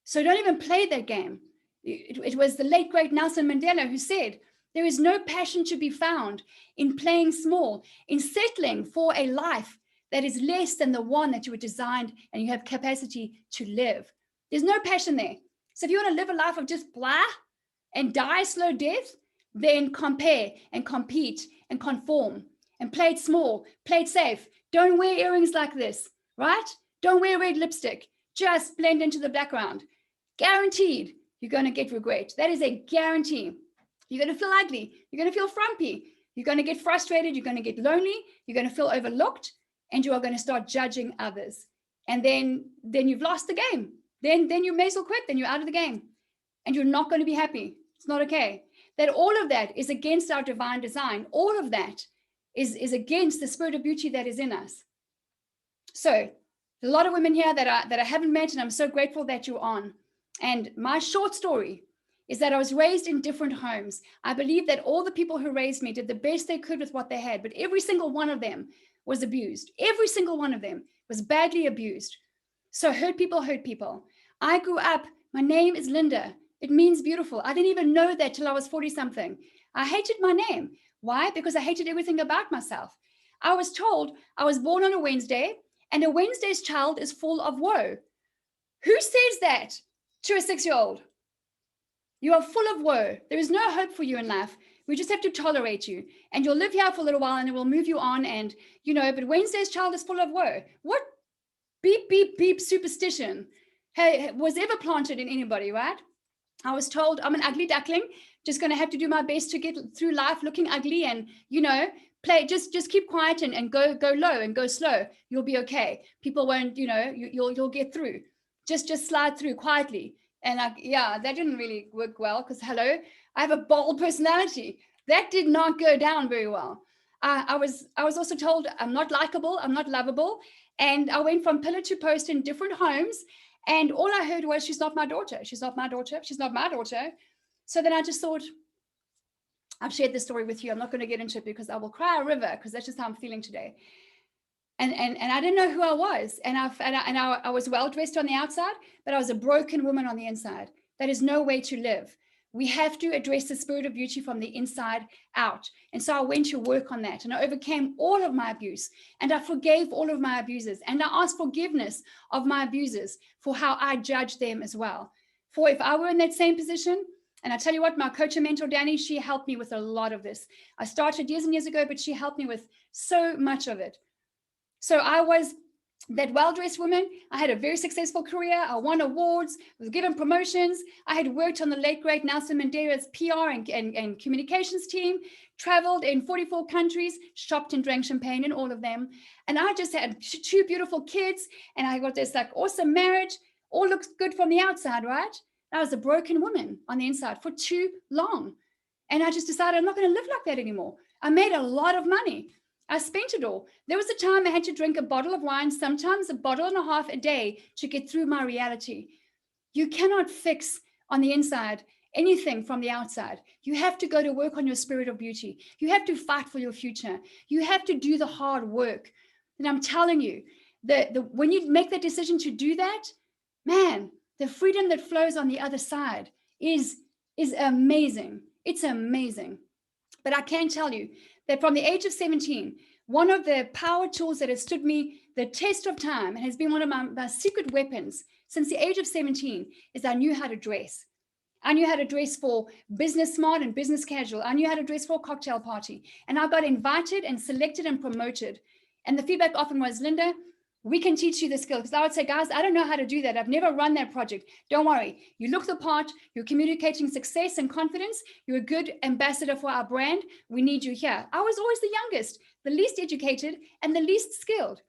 So don't even play that game. It was the late, great Nelson Mandela who said, there is no passion to be found in playing small, in settling for a life that is less than the one that you were designed and you have capacity to live. There's no passion there. So if you want to live a life of just blah and die a slow death, then compare and compete and conform and play it small, play it safe. Don't wear earrings like this, right? Don't wear red lipstick. Just blend into the background. Guaranteed, you're going to get regret. That is a guarantee. You're going to feel ugly. You're going to feel frumpy. You're going to get frustrated. You're going to get lonely. You're going to feel overlooked, and you are going to start judging others. And then you've lost the game. Then you may as well quit. Then you're out of the game, and you're not going to be happy. It's not okay. That all of that is against our divine design. All of that is against the spirit of beauty that is in us. So a lot of women here that I haven't met, and I'm so grateful that you're on. And my short story is that I was raised in different homes. I believe that all the people who raised me did the best they could with what they had, but every single one of them was abused. Every single one of them was badly abused. So hurt people. I grew up, my name is Linda. It means beautiful. I didn't even know that till I was 40 something. I hated my name. Why? Because I hated everything about myself. I was told I was born on a Wednesday, and a Wednesday's child is full of woe. Who says that to a 6-year-old? You are full of woe. There is no hope for you in life. We just have to tolerate you. And you'll live here for a little while and it will move you on. And, but Wednesday's child is full of woe. What beep, beep, beep superstition was ever planted in anybody, right? I was told I'm an ugly duckling, just going to have to do my best to get through life looking ugly and, play, just keep quiet and go low and go slow. You'll be okay. People won't, you'll get through. Just slide through quietly. And that didn't really work well because, hello, I have a bold personality. That did not go down very well. I was also told I'm not likable, I'm not lovable. And I went from pillar to post in different homes. And all I heard was, she's not my daughter. She's not my daughter. She's not my daughter. So then I just thought, I've shared this story with you. I'm not going to get into it because I will cry a river because that's just how I'm feeling today. And I didn't know who I was. And I was well dressed on the outside, but I was a broken woman on the inside. That is no way to live. We have to address the spirit of beauty from the inside out. And so I went to work on that, and I overcame all of my abuse, and I forgave all of my abusers, and I asked forgiveness of my abusers for how I judged them as well. For if I were in that same position, and I tell you what, my coach and mentor, Danny, she helped me with a lot of this. I started years and years ago, but she helped me with so much of it. So I was that well-dressed woman. I had a very successful career. I won awards, was given promotions. I had worked on the late, great Nelson Mandela's PR and communications team, traveled in 44 countries, shopped and drank champagne in all of them. And I just had 2 beautiful kids, and I got this awesome marriage. All looks good from the outside, right? I was a broken woman on the inside for too long. And I just decided I'm not going to live like that anymore. I made a lot of money. I spent it all. There was a time I had to drink a bottle of wine, sometimes a bottle and a half a day to get through my reality. You cannot fix on the inside anything from the outside. You have to go to work on your spirit of beauty. You have to fight for your future. You have to do the hard work. And I'm telling you, when you make that decision to do that, man, the freedom that flows on the other side is amazing. It's amazing. But I can tell you that from the age of 17, one of the power tools that has stood me the test of time and has been one of my secret weapons since the age of 17 is I knew how to dress. I knew how to dress for business smart and business casual. I knew how to dress for a cocktail party. And I got invited and selected and promoted. And the feedback often was, Linda, we can teach you the skill. Because I would say, guys, I don't know how to do that. I've never run that project. Don't worry. You look the part. You're communicating success and confidence. You're a good ambassador for our brand. We need you here. I was always the youngest, the least educated, and the least skilled.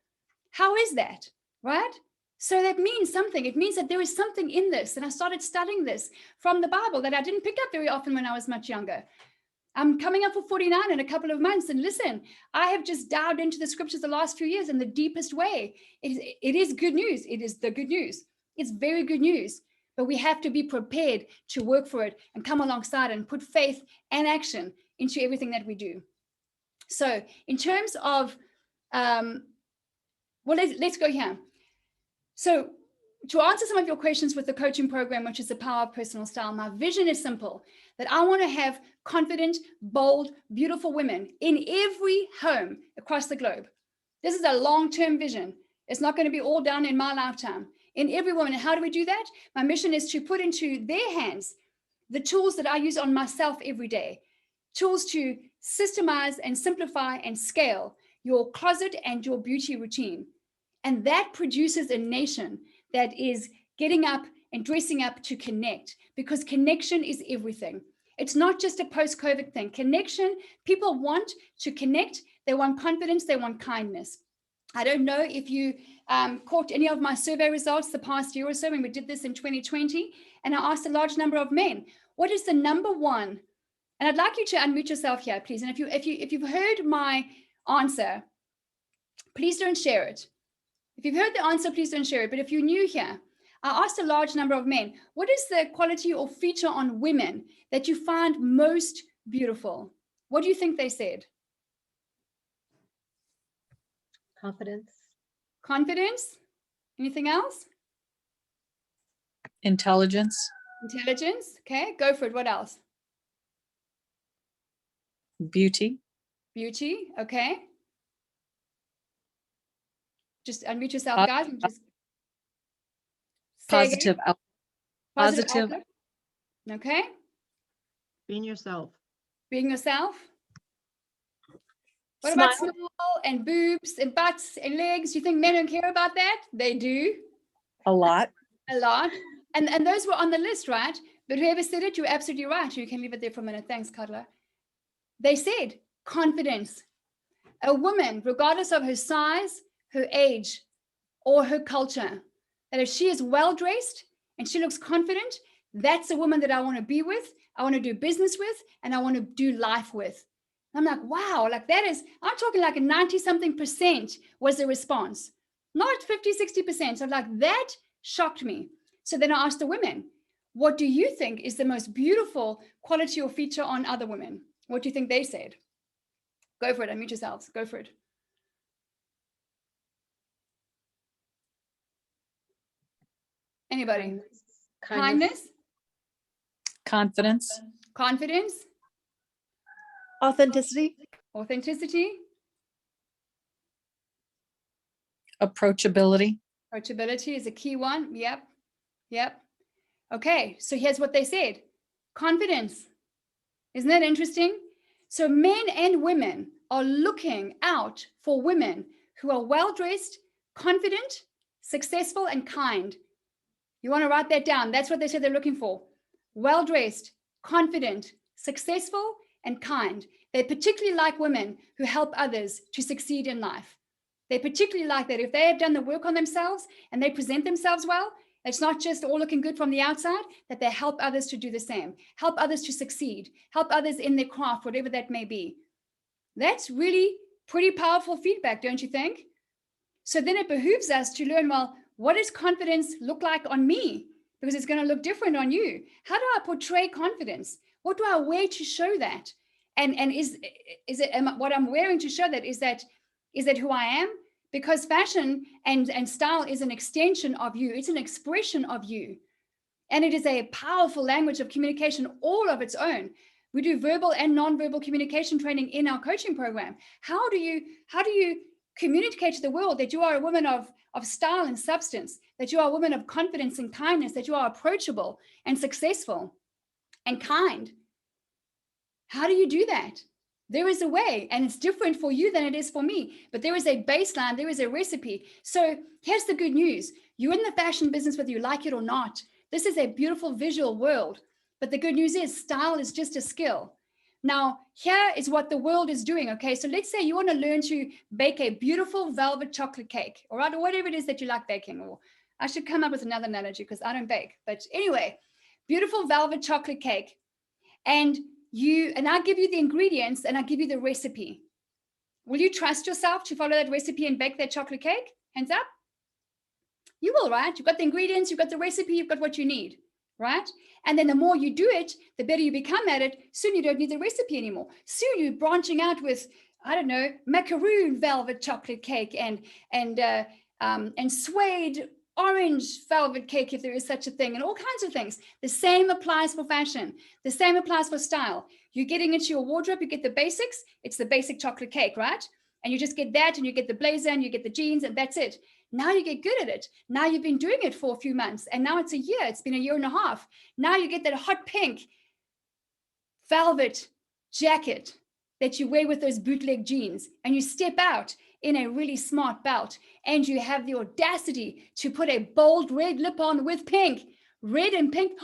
How is that? Right? So that means something. It means that there is something in this. And I started studying this from the Bible that I didn't pick up very often when I was much younger. I'm coming up for 49 in a couple of months. And listen, I have just dived into the scriptures the last few years in the deepest way. It is good news. It is the good news. It's very good news. But we have to be prepared to work for it and come alongside and put faith and action into everything that we do. So in terms of, let's go here. So to answer some of your questions with the coaching program, which is the Power of Personal Style, my vision is simple, that I want to have confident, bold, beautiful women in every home across the globe. This is a long-term vision. It's not going to be all done in my lifetime. In every woman. And how do we do that? My mission is to put into their hands the tools that I use on myself every day, tools to systemize and simplify and scale your closet and your beauty routine. And that produces a nation that is getting up and dressing up to connect, because connection is everything. It's not just a post-COVID thing. Connection, people want to connect. They want confidence. They want kindness. I don't know if you caught any of my survey results the past year or so when we did this in 2020, and I asked a large number of men, what is the number one? And I'd like you to unmute yourself here, please. And if you've heard my answer, please don't share it. If you've heard the answer, please don't share it. But if you're new here, I asked a large number of men, what is the quality or feature on women that you find most beautiful? What do you think they said? Confidence. Confidence. Anything else? Intelligence. Intelligence. Okay, go for it. What else? Beauty. Beauty. Okay. Just unmute yourself, guys, and just say again. Positive. Positive. Outlook. Okay. Being yourself. Being yourself. What Smile. about smile and boobs and butts and legs? You think men don't care about that? They do. A lot. A lot. And those were on the list, right? But whoever said it, you're absolutely right. You can leave it there for a minute. Thanks, Cuddler. They said confidence. A woman, regardless of her size, her age, or her culture, that if she is well-dressed and she looks confident, that's a woman that I want to be with, I want to do business with, and I want to do life with. I'm like, wow, like that is, I'm talking like a 90-something% was the response, not 50, 60%. So I'm like, that shocked me. So then I asked the women, what do you think is the most beautiful quality or feature on other women? What do you think they said? Go for it. Unmute yourselves. Go for it. Anybody? Kindness. Confidence. Confidence. Authenticity. Authenticity. Approachability. Approachability is a key one. Yep. Yep. Okay. So here's what they said. Confidence. Isn't that interesting? So men and women are looking out for women who are well-dressed, confident, successful, and kind. You want to write that down. That's what they said they're looking for. Well-dressed, confident, successful, and kind. They particularly like women who help others to succeed in life. They particularly like that. If they have done the work on themselves and they present themselves well, it's not just all looking good from the outside, that they help others to do the same, help others to succeed, help others in their craft, whatever that may be. That's really pretty powerful feedback, don't you think? So then it behooves us to learn, well, what does confidence look like on me? Because it's going to look different on you. How do I portray confidence? What do I wear to show that? And is it what I'm wearing to show that is that who I am? Because fashion and style is an extension of you. It's an expression of you. And it is a powerful language of communication all of its own. We do verbal and non-verbal communication training in our coaching program. How do you communicate to the world that you are a woman of style and substance, that you are a woman of confidence and kindness, that you are approachable and successful and kind? How do you do that? There is a way, and it's different for you than it is for me, but there is a baseline, there is a recipe. So here's the good news. You're in the fashion business, whether you like it or not. This is a beautiful visual world, but the good news is style is just a skill. Now, here is what the world is doing, okay? So let's say you want to learn to bake a beautiful velvet chocolate cake, all right, or whatever it is that you like baking. Or I should come up with another analogy because I don't bake. But anyway, beautiful velvet chocolate cake. And and I give you the ingredients and I give you the recipe. Will you trust yourself to follow that recipe and bake that chocolate cake? Hands up. You will, right? You've got the ingredients, you've got the recipe, you've got what you need, right? And then the more you do it, the better you become at it. Soon you don't need the recipe anymore. Soon you're branching out with, I don't know, macaroon velvet chocolate cake and suede orange velvet cake, if there is such a thing, and all kinds of things. The same applies for fashion. The same applies for style. You're getting into your wardrobe, you get the basics. It's the basic chocolate cake, right? And you just get that, and you get the blazer, and you get the jeans, and that's it. Now you get good at it. Now you've been doing it for a few months, and now it's a year. It's been a year and a half. Now you get that hot pink velvet jacket that you wear with those bootleg jeans, and you step out in a really smart belt, and you have the audacity to put a bold red lip on with pink, red and pink,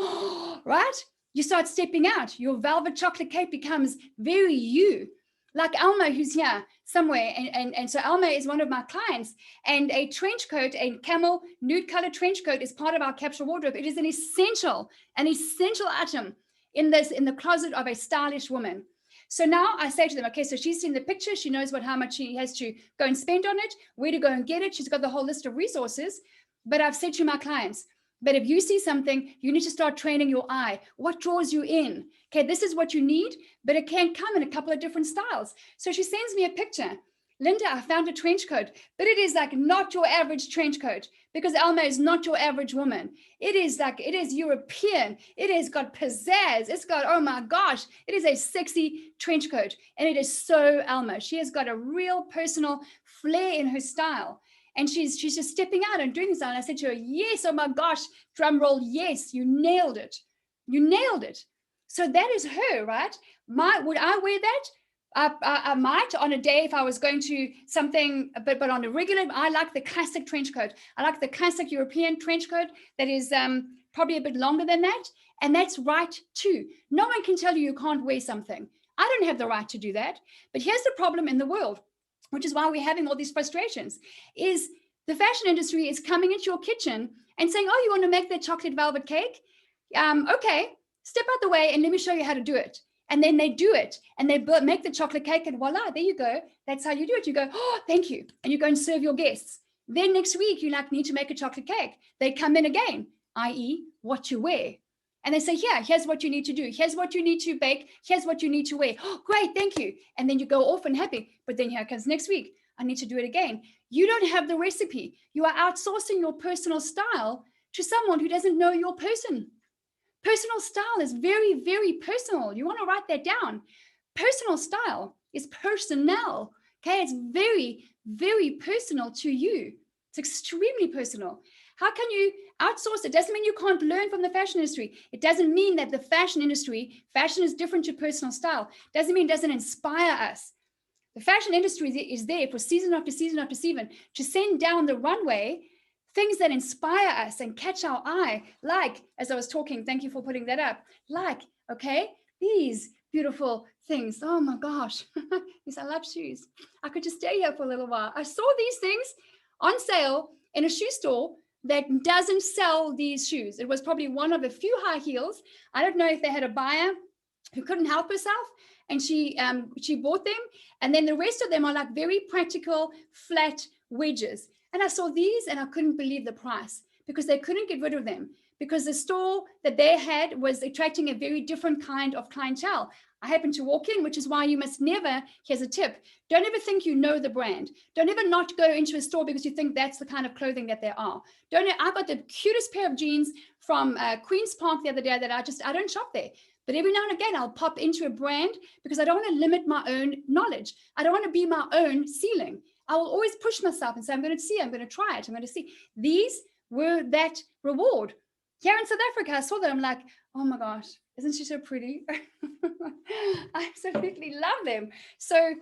right? You start stepping out. Your velvet chocolate cake becomes very you. Like Alma, who's here somewhere. And so Alma is one of my clients, and a trench coat, a camel nude color trench coat, is part of our capsule wardrobe. It is an essential item in the closet of a stylish woman. So now I say to them, okay, so she's seen the picture. She knows how much she has to go and spend on it, where to go and get it. She's got the whole list of resources. But I've said to my clients, but if you see something, you need to start training your eye. What draws you in? Okay, this is what you need, but it can come in a couple of different styles. So she sends me a picture. Linda, I found a trench coat, but it is like not your average trench coat, because Alma is not your average woman. It is European. It has got pizzazz. It's got, oh my gosh, it is a sexy trench coat. And it is so Alma. She has got a real personal flair in her style. And she's just stepping out and doing this. And I said to her, yes, oh my gosh, drum roll, yes, you nailed it. You nailed it. So that is her, right? Would I wear that? I might on a day if I was going to something, but on a regular, I like the classic trench coat. I like the classic European trench coat that is probably a bit longer than that. And that's right too. No one can tell you can't wear something. I don't have the right to do that. But here's the problem in the world, which is why we're having all these frustrations, is the fashion industry is coming into your kitchen and saying, oh, you want to make that chocolate velvet cake? Okay, step out the way and let me show you how to do it. And then they do it and they make the chocolate cake and voila, there you go. That's how you do it. You go, oh, thank you. And you go and serve your guests. Then next week, you need to make a chocolate cake. They come in again, i.e. what you wear. And they say, here's what you need to do. Here's what you need to bake. Here's what you need to wear. Oh, great, thank you. And then you go off and happy. But then here comes next week. I need to do it again. You don't have the recipe. You are outsourcing your personal style to someone who doesn't know your person. Personal style is very, very personal. You want to write that down. Personal style is personnel. Okay, it's very, very personal to you. It's extremely personal. How can you outsource it? Doesn't mean you can't learn from the fashion industry. It doesn't mean that the fashion is different to personal style. Doesn't mean it doesn't inspire us. The fashion industry is there for season after season after season to send down the runway things that inspire us and catch our eye, like, as I was talking, thank you for putting that up, like, okay, these beautiful things. Oh my gosh, yes, I love shoes. I could just stay here for a little while. I saw these things on sale in a shoe store that doesn't sell these shoes. It was probably one of a few high heels. I don't know if they had a buyer who couldn't help herself and she bought them. And then the rest of them are like very practical, flat wedges. And I saw these and I couldn't believe the price because they couldn't get rid of them because the store that they had was attracting a very different kind of clientele. I happened to walk in, which is why you must never, here's a tip, don't ever think you know the brand. Don't ever not go into a store because you think that's the kind of clothing that there are. I got the cutest pair of jeans from Queen's Park the other day that I don't shop there. But every now and again, I'll pop into a brand because I don't want to limit my own knowledge. I don't want to be my own ceiling. I will always push myself and say, I'm going to see, I'm going to try it. I'm going to see. These were that reward. Here in South Africa, I saw them. I'm like, oh my gosh, isn't she so pretty? I absolutely love them. So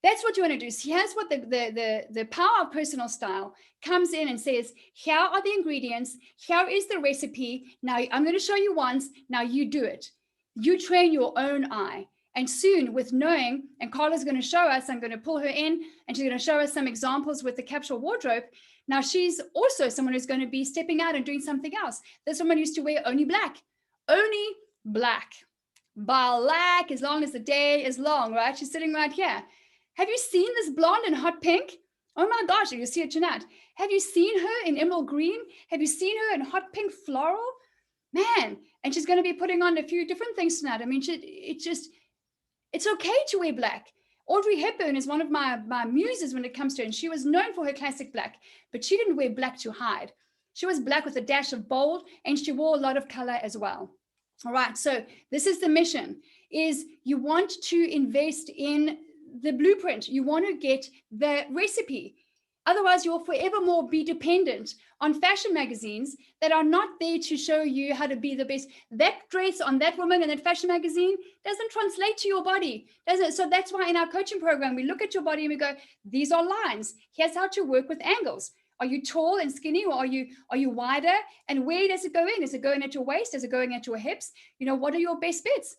that's what you want to do. So here's what the power of personal style comes in and says, here are the ingredients. Here is the recipe. Now I'm going to show you once. Now you do it. You train your own eye. And soon with knowing, and Carla's going to show us, I'm going to pull her in and she's going to show us some examples with the Capsule Wardrobe. Now she's also someone who's going to be stepping out and doing something else. This woman used to wear only black. Black as long as the day is long, right? She's sitting right here. Have you seen this blonde in hot pink? Oh my gosh, you see it tonight. Have you seen her in emerald green? Have you seen her in hot pink floral? Man, and she's going to be putting on a few different things tonight. I mean, it's okay to wear black. Audrey Hepburn is one of my muses when it comes to it, and she was known for her classic black, but she didn't wear black to hide. She was black with a dash of bold, and she wore a lot of color as well. All right, so this is the mission, is you want to invest in the blueprint. You want to get the recipe. Otherwise, you'll forevermore be dependent on fashion magazines that are not there to show you how to be the best. That dress on that woman in that fashion magazine doesn't translate to your body, does it? So that's why in our coaching program, we look at your body and we go, these are lines. Here's how to work with angles. Are you tall and skinny, or are you wider? And where does it go in? Is it going at your waist? Is it going at your hips? You know, what are your best bits?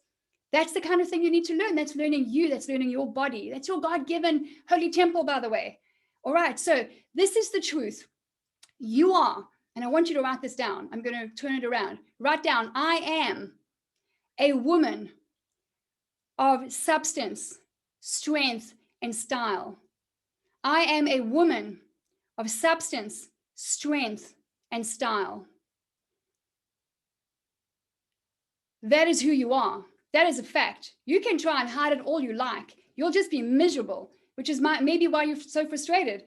That's the kind of thing you need to learn. That's learning you. That's learning your body. That's your God-given holy temple, by the way. All right, so this is the truth. You are, and I want you to write this down. I'm going to turn it around. Write down, I am a woman of substance, strength, and style. I am a woman of substance, strength, and style. That is who you are. That is a fact. You can try and hide it all you like. You'll just be miserable, which is maybe why you're so frustrated.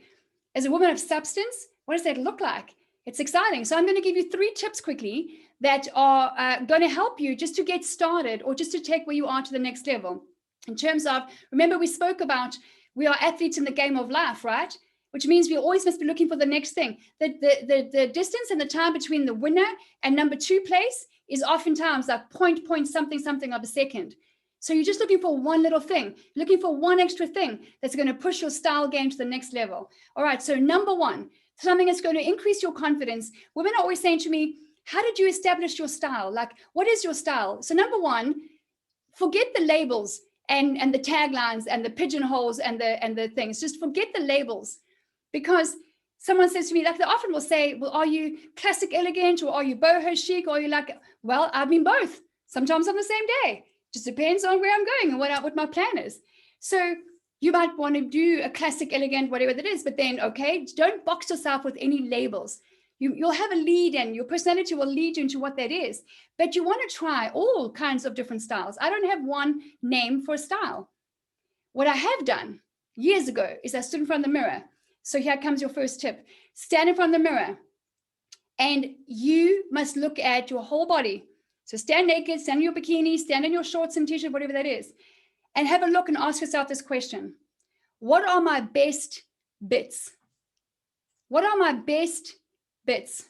As a woman of substance, what does that look like? It's exciting. So I'm going to give you 3 tips quickly that are going to help you just to get started, or just to take where you are to the next level. In terms of, remember we spoke about, we are athletes in the game of life, right? Which means we always must be looking for the next thing. The distance and the time between the winner and number 2 place is oftentimes like point something of a second. So you're just looking for one little thing, looking for one extra thing that's going to push your style game to the next level. All right, so number 1, something that's going to increase your confidence. Women are always saying to me, how did you establish your style? Like, what is your style? So number 1, forget the labels and the taglines and the pigeonholes and the things. Just forget the labels. Because someone says to me, like they often will say, well, are you classic elegant, or are you boho chic? Or are you like, well, I've been both, sometimes on the same day. Just depends on where I'm going and what my plan is. So you might want to do a classic elegant, whatever that is, but then, okay, don't box yourself with any labels. You'll have a lead, and your personality will lead you into what that is. But you want to try all kinds of different styles. I don't have one name for a style. What I have done years ago is I stood in front of the mirror. So here comes your first tip. Stand in front of the mirror, and you must look at your whole body. So stand naked, stand in your bikini, stand in your shorts and t-shirt, whatever that is, and have a look and ask yourself this question. What are my best bits? What are my best bits?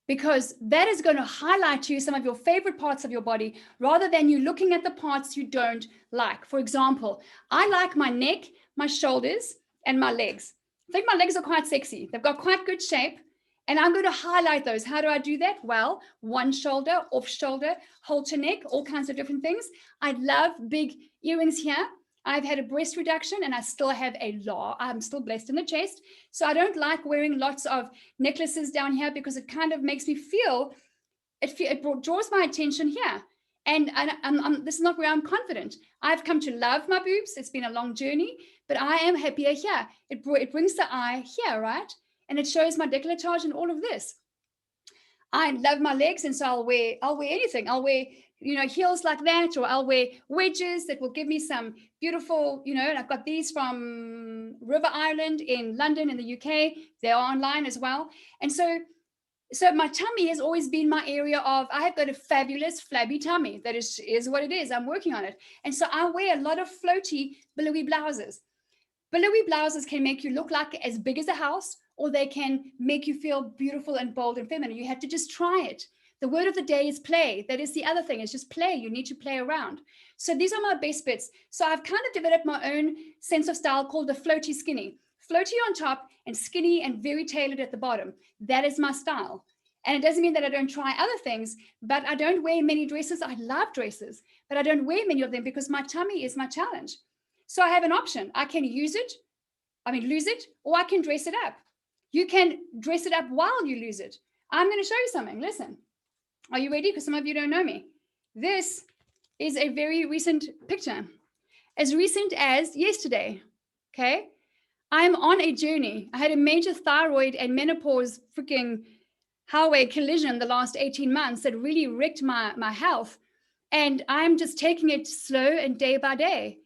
Because that is going to highlight to you some of your favorite parts of your body, rather than you looking at the parts you don't like. For example, I like my neck, my shoulders, and my legs. I think my legs are quite sexy. They've got quite good shape, and I'm going to highlight those. How do I do that? Well, one shoulder, off shoulder, halter neck, all kinds of different things. I love big earrings here. I've had a breast reduction, and I still have I'm still blessed in the chest. So I don't like wearing lots of necklaces down here, because it kind of makes me feel, it draws my attention here. And this is not where I'm confident. I've come to love my boobs. It's been a long journey, but I am happier here. It brings the eye here, right? And it shows my décolletage and all of this. I love my legs, and so I'll wear anything. I'll wear, heels like that, or I'll wear wedges that will give me some beautiful, and I've got these from River Island in London in the UK. They are online as well. And so my tummy has always been my area of, I have got a fabulous flabby tummy. That is what it is. I'm working on it. And so I wear a lot of floaty billowy blouses. Billowy blouses can make you look like as big as a house, or they can make you feel beautiful and bold and feminine. You have to just try it. The word of the day is play. That is the other thing, is just play. You need to play around. So these are my best bits. So I've kind of developed my own sense of style called the floaty skinny. Floaty on top and skinny and very tailored at the bottom. That is my style. And it doesn't mean that I don't try other things, but I don't wear many dresses. I love dresses, but I don't wear many of them because my tummy is my challenge. So I have an option. I can lose it, or I can dress it up. You can dress it up while you lose it. I'm going to show you something. Listen. Are you ready? Because some of you don't know me. This is a very recent picture, as recent as yesterday. Okay. I'm on a journey. I had a major thyroid and menopause freaking highway collision the last 18 months that really wrecked my health. And I'm just taking it slow and day by day.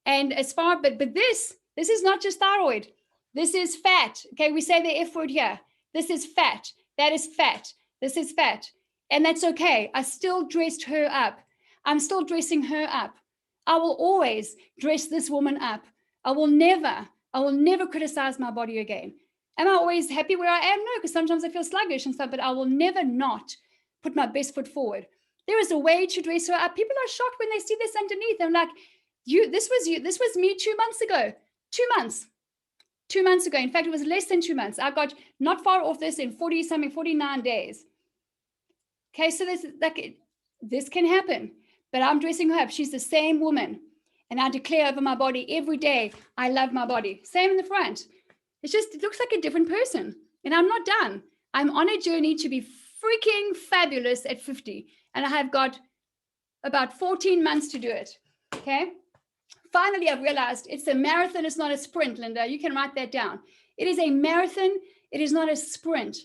And but this is not just thyroid. This is fat. Okay, we say the F word here. This is fat. That is fat. This is fat. And that's okay. I still dressed her up. I'm still dressing her up. I will always dress this woman up. I will never criticize my body again. Am I always happy where I am? No, because sometimes I feel sluggish and stuff, but I will never not put my best foot forward. There is a way to dress her up. People are shocked when they see this underneath. I'm like, this was me 2 months ago. 2 months. 2 months ago. In fact, it was less than 2 months. I got not far off this in 49 days. Okay, so this can happen. But I'm dressing her up. She's the same woman. And I declare over my body every day, I love my body. Same in the front. It looks like a different person. And I'm not done. I'm on a journey to be freaking fabulous at 50. And I have got about 14 months to do it. Okay. Finally, I've realized it's a marathon. It's not a sprint, Linda. You can write that down. It is a marathon. It is not a sprint.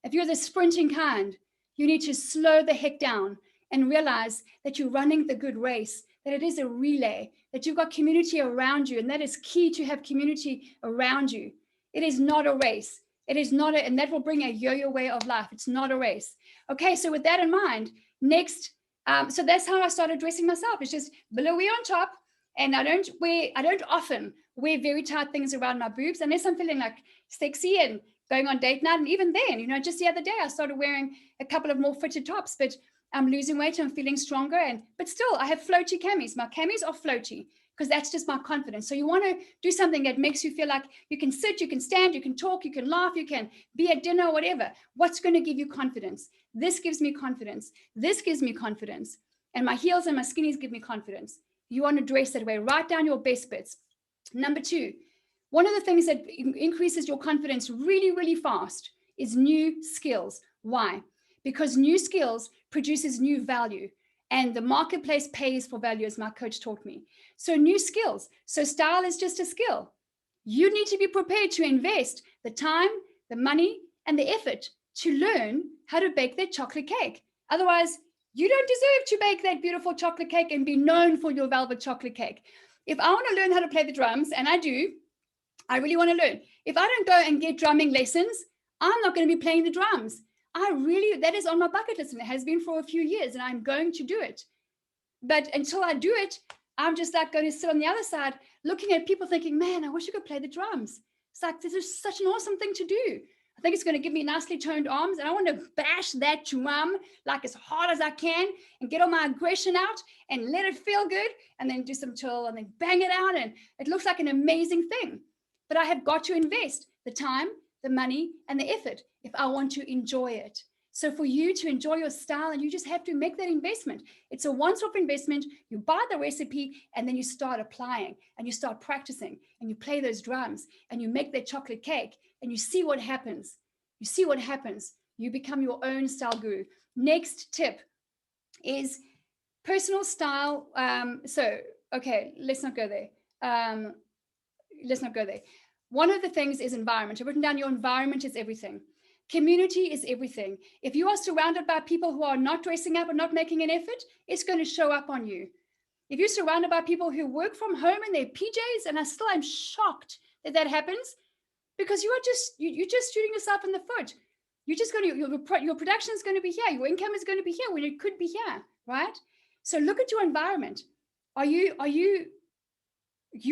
If you're the sprinting kind, you need to slow the heck down and realize that you're running the good race, that it is a relay, that you've got community around you. And that is key, to have community around you. It is not a race. It is not and that will bring a yo-yo way of life. It's not a race. Okay, so with that in mind, next, so that's how I started dressing myself. It's just billowy on top, and I don't often wear very tight things around my boobs unless I'm feeling like sexy and going on date night. And even then, just the other day I started wearing a couple of more fitted tops, but I'm losing weight, I'm feeling stronger, but still I have floaty camis. My camis are floaty because that's just my confidence. So you want to do something that makes you feel like you can sit, you can stand, you can talk, you can laugh, you can be at dinner, whatever. What's going to give you confidence? This gives me confidence. This gives me confidence. And my heels and my skinnies give me confidence. You want to dress that way. Write down your best bits. Number 2, one of the things that increases your confidence really, really fast is new skills. Why? Because new skills produces new value. And the marketplace pays for value, as my coach taught me. So new skills. So style is just a skill. You need to be prepared to invest the time, the money, and the effort to learn how to bake that chocolate cake. Otherwise, you don't deserve to bake that beautiful chocolate cake and be known for your velvet chocolate cake. If I want to learn how to play the drums, and I do, I really want to learn. If I don't go and get drumming lessons, I'm not going to be playing the drums. That is on my bucket list, and it has been for a few years, and I'm going to do it. But until I do it, I'm just like going to sit on the other side looking at people thinking, man, I wish I could play the drums. It's like, this is such an awesome thing to do. I think it's going to give me nicely toned arms, and I want to bash that drum like as hard as I can and get all my aggression out and let it feel good, and then do some twirl and then bang it out, and it looks like an amazing thing. But I have got to invest the time, the money, and the effort if I want to enjoy it. So for you to enjoy your style, and you just have to make that investment. It's a once-off investment. You buy the recipe, and then you start applying, and you start practicing, and you play those drums, and you make that chocolate cake, and you see what happens. You see what happens. You become your own style guru. Next tip is personal style. Okay, let's not go there. One of the things is environment. I've written down your environment is everything. Community is everything. If you are surrounded by people who are not dressing up and not making an effort, it's going to show up on you. If you're surrounded by people who work from home in their PJs, and I still am shocked that happens, because you're just shooting yourself in the foot. You're just going to, your production is going to be here. Your income is going to be here when it could be here, right? So look at your environment. You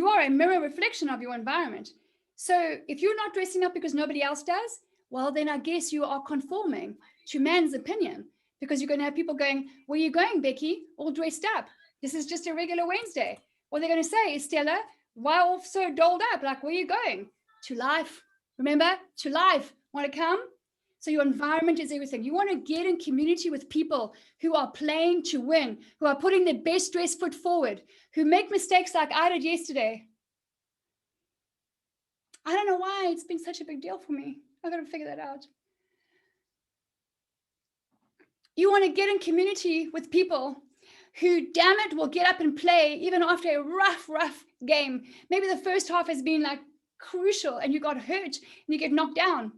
are a mirror reflection of your environment. So if you're not dressing up because nobody else does, well, then I guess you are conforming to man's opinion, because you're going to have people going, where are you going, Becky? All dressed up. This is just a regular Wednesday. What they're going to say is, Stella, why all so dolled up? Like, where are you going? To life. Remember, to life. Want to come? So your environment is everything. You want to get in community with people who are playing to win, who are putting their best dressed foot forward, who make mistakes like I did yesterday. I don't know why it's been such a big deal for me. I've got to figure that out. You want to get in community with people who, damn it, will get up and play even after a rough game. Maybe the first half has been like crucial and you got hurt and you get knocked down.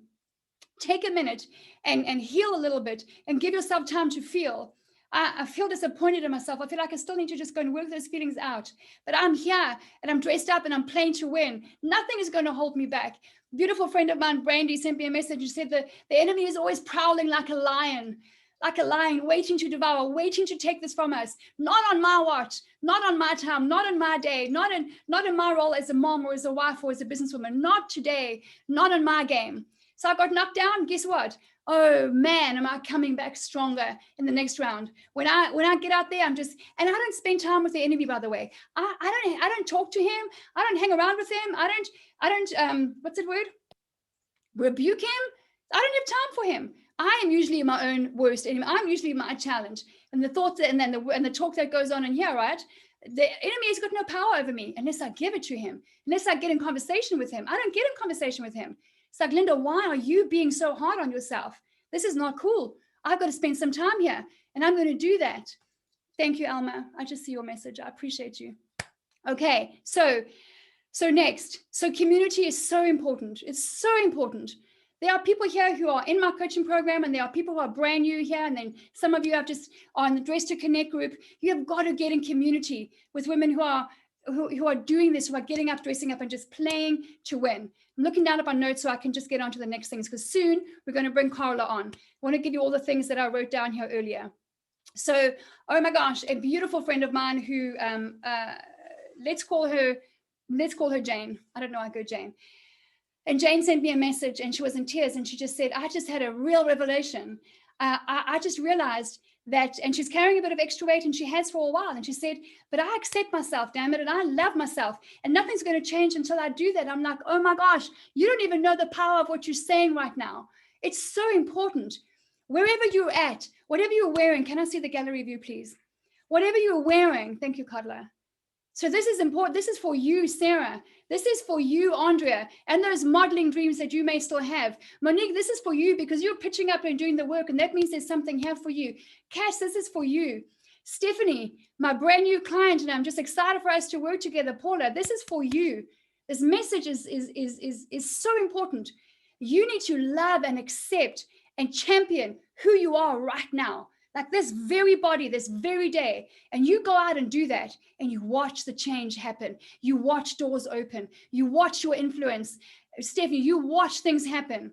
Take a minute and heal a little bit and give yourself time to feel. I feel disappointed in myself. I feel like I still need to just go and work those feelings out. But I'm here and I'm dressed up and I'm playing to win. Nothing is going to hold me back. Beautiful friend of mine, Brandy, sent me a message and said that the enemy is always prowling like a lion, waiting to devour, waiting to take this from us. Not on my watch, not on my time, not in my day, not in my role as a mom or as a wife or as a businesswoman. Not today, not in my game. So I got knocked down. Guess what? Oh man, am I coming back stronger in the next round? When I get out there, and I don't spend time with the enemy, by the way. I don't talk to him. I don't hang around with him. I don't what's that word? Rebuke him. I don't have time for him. I am usually my own worst enemy. I'm usually my challenge. And the thoughts and then the talk that goes on in here, right? The enemy has got no power over me unless I give it to him, unless I get in conversation with him. I don't get in conversation with him. It's like, Linda, why are you being so hard on yourself? This is not cool. I've got to spend some time here, and I'm going to do that. Thank you, Alma. I just see your message. I appreciate you. Okay, so next. So community is so important. It's so important. There are people here who are in my coaching program, and there are people who are brand new here, and then some of you are just on the Dress to Connect group. You have got to get in community with women who are doing this, who are getting up, dressing up, and just playing to win. I'm looking down at my notes so I can just get on to the next things, because soon we're going to bring Carla on. I want to give you all the things that I wrote down here earlier. So, oh my gosh, a beautiful friend of mine who, let's call her Jane. I don't know, I go Jane. And Jane sent me a message and she was in tears and she just said, I just had a real revelation. I just realized that, and she's carrying a bit of extra weight and she has for a while. And she said, but I accept myself, damn it. And I love myself and nothing's going to change until I do that. I'm like, oh my gosh, you don't even know the power of what you're saying right now. It's so important. Wherever you're at, whatever you're wearing, can I see the gallery view, please? Whatever you're wearing, thank you, Carla. So this is important. This is for you, Sarah. This is for you, Andrea, and those modeling dreams that you may still have. Monique, this is for you because you're pitching up and doing the work, and that means there's something here for you. Cash, this is for you. Stephanie, my brand new client, and I'm just excited for us to work together. Paula, this is for you. This message is so important. You need to love and accept and champion who you are right now. Like this very body, this very day, and you go out and do that, and you watch the change happen. You watch doors open. You watch your influence. Stephanie, you watch things happen.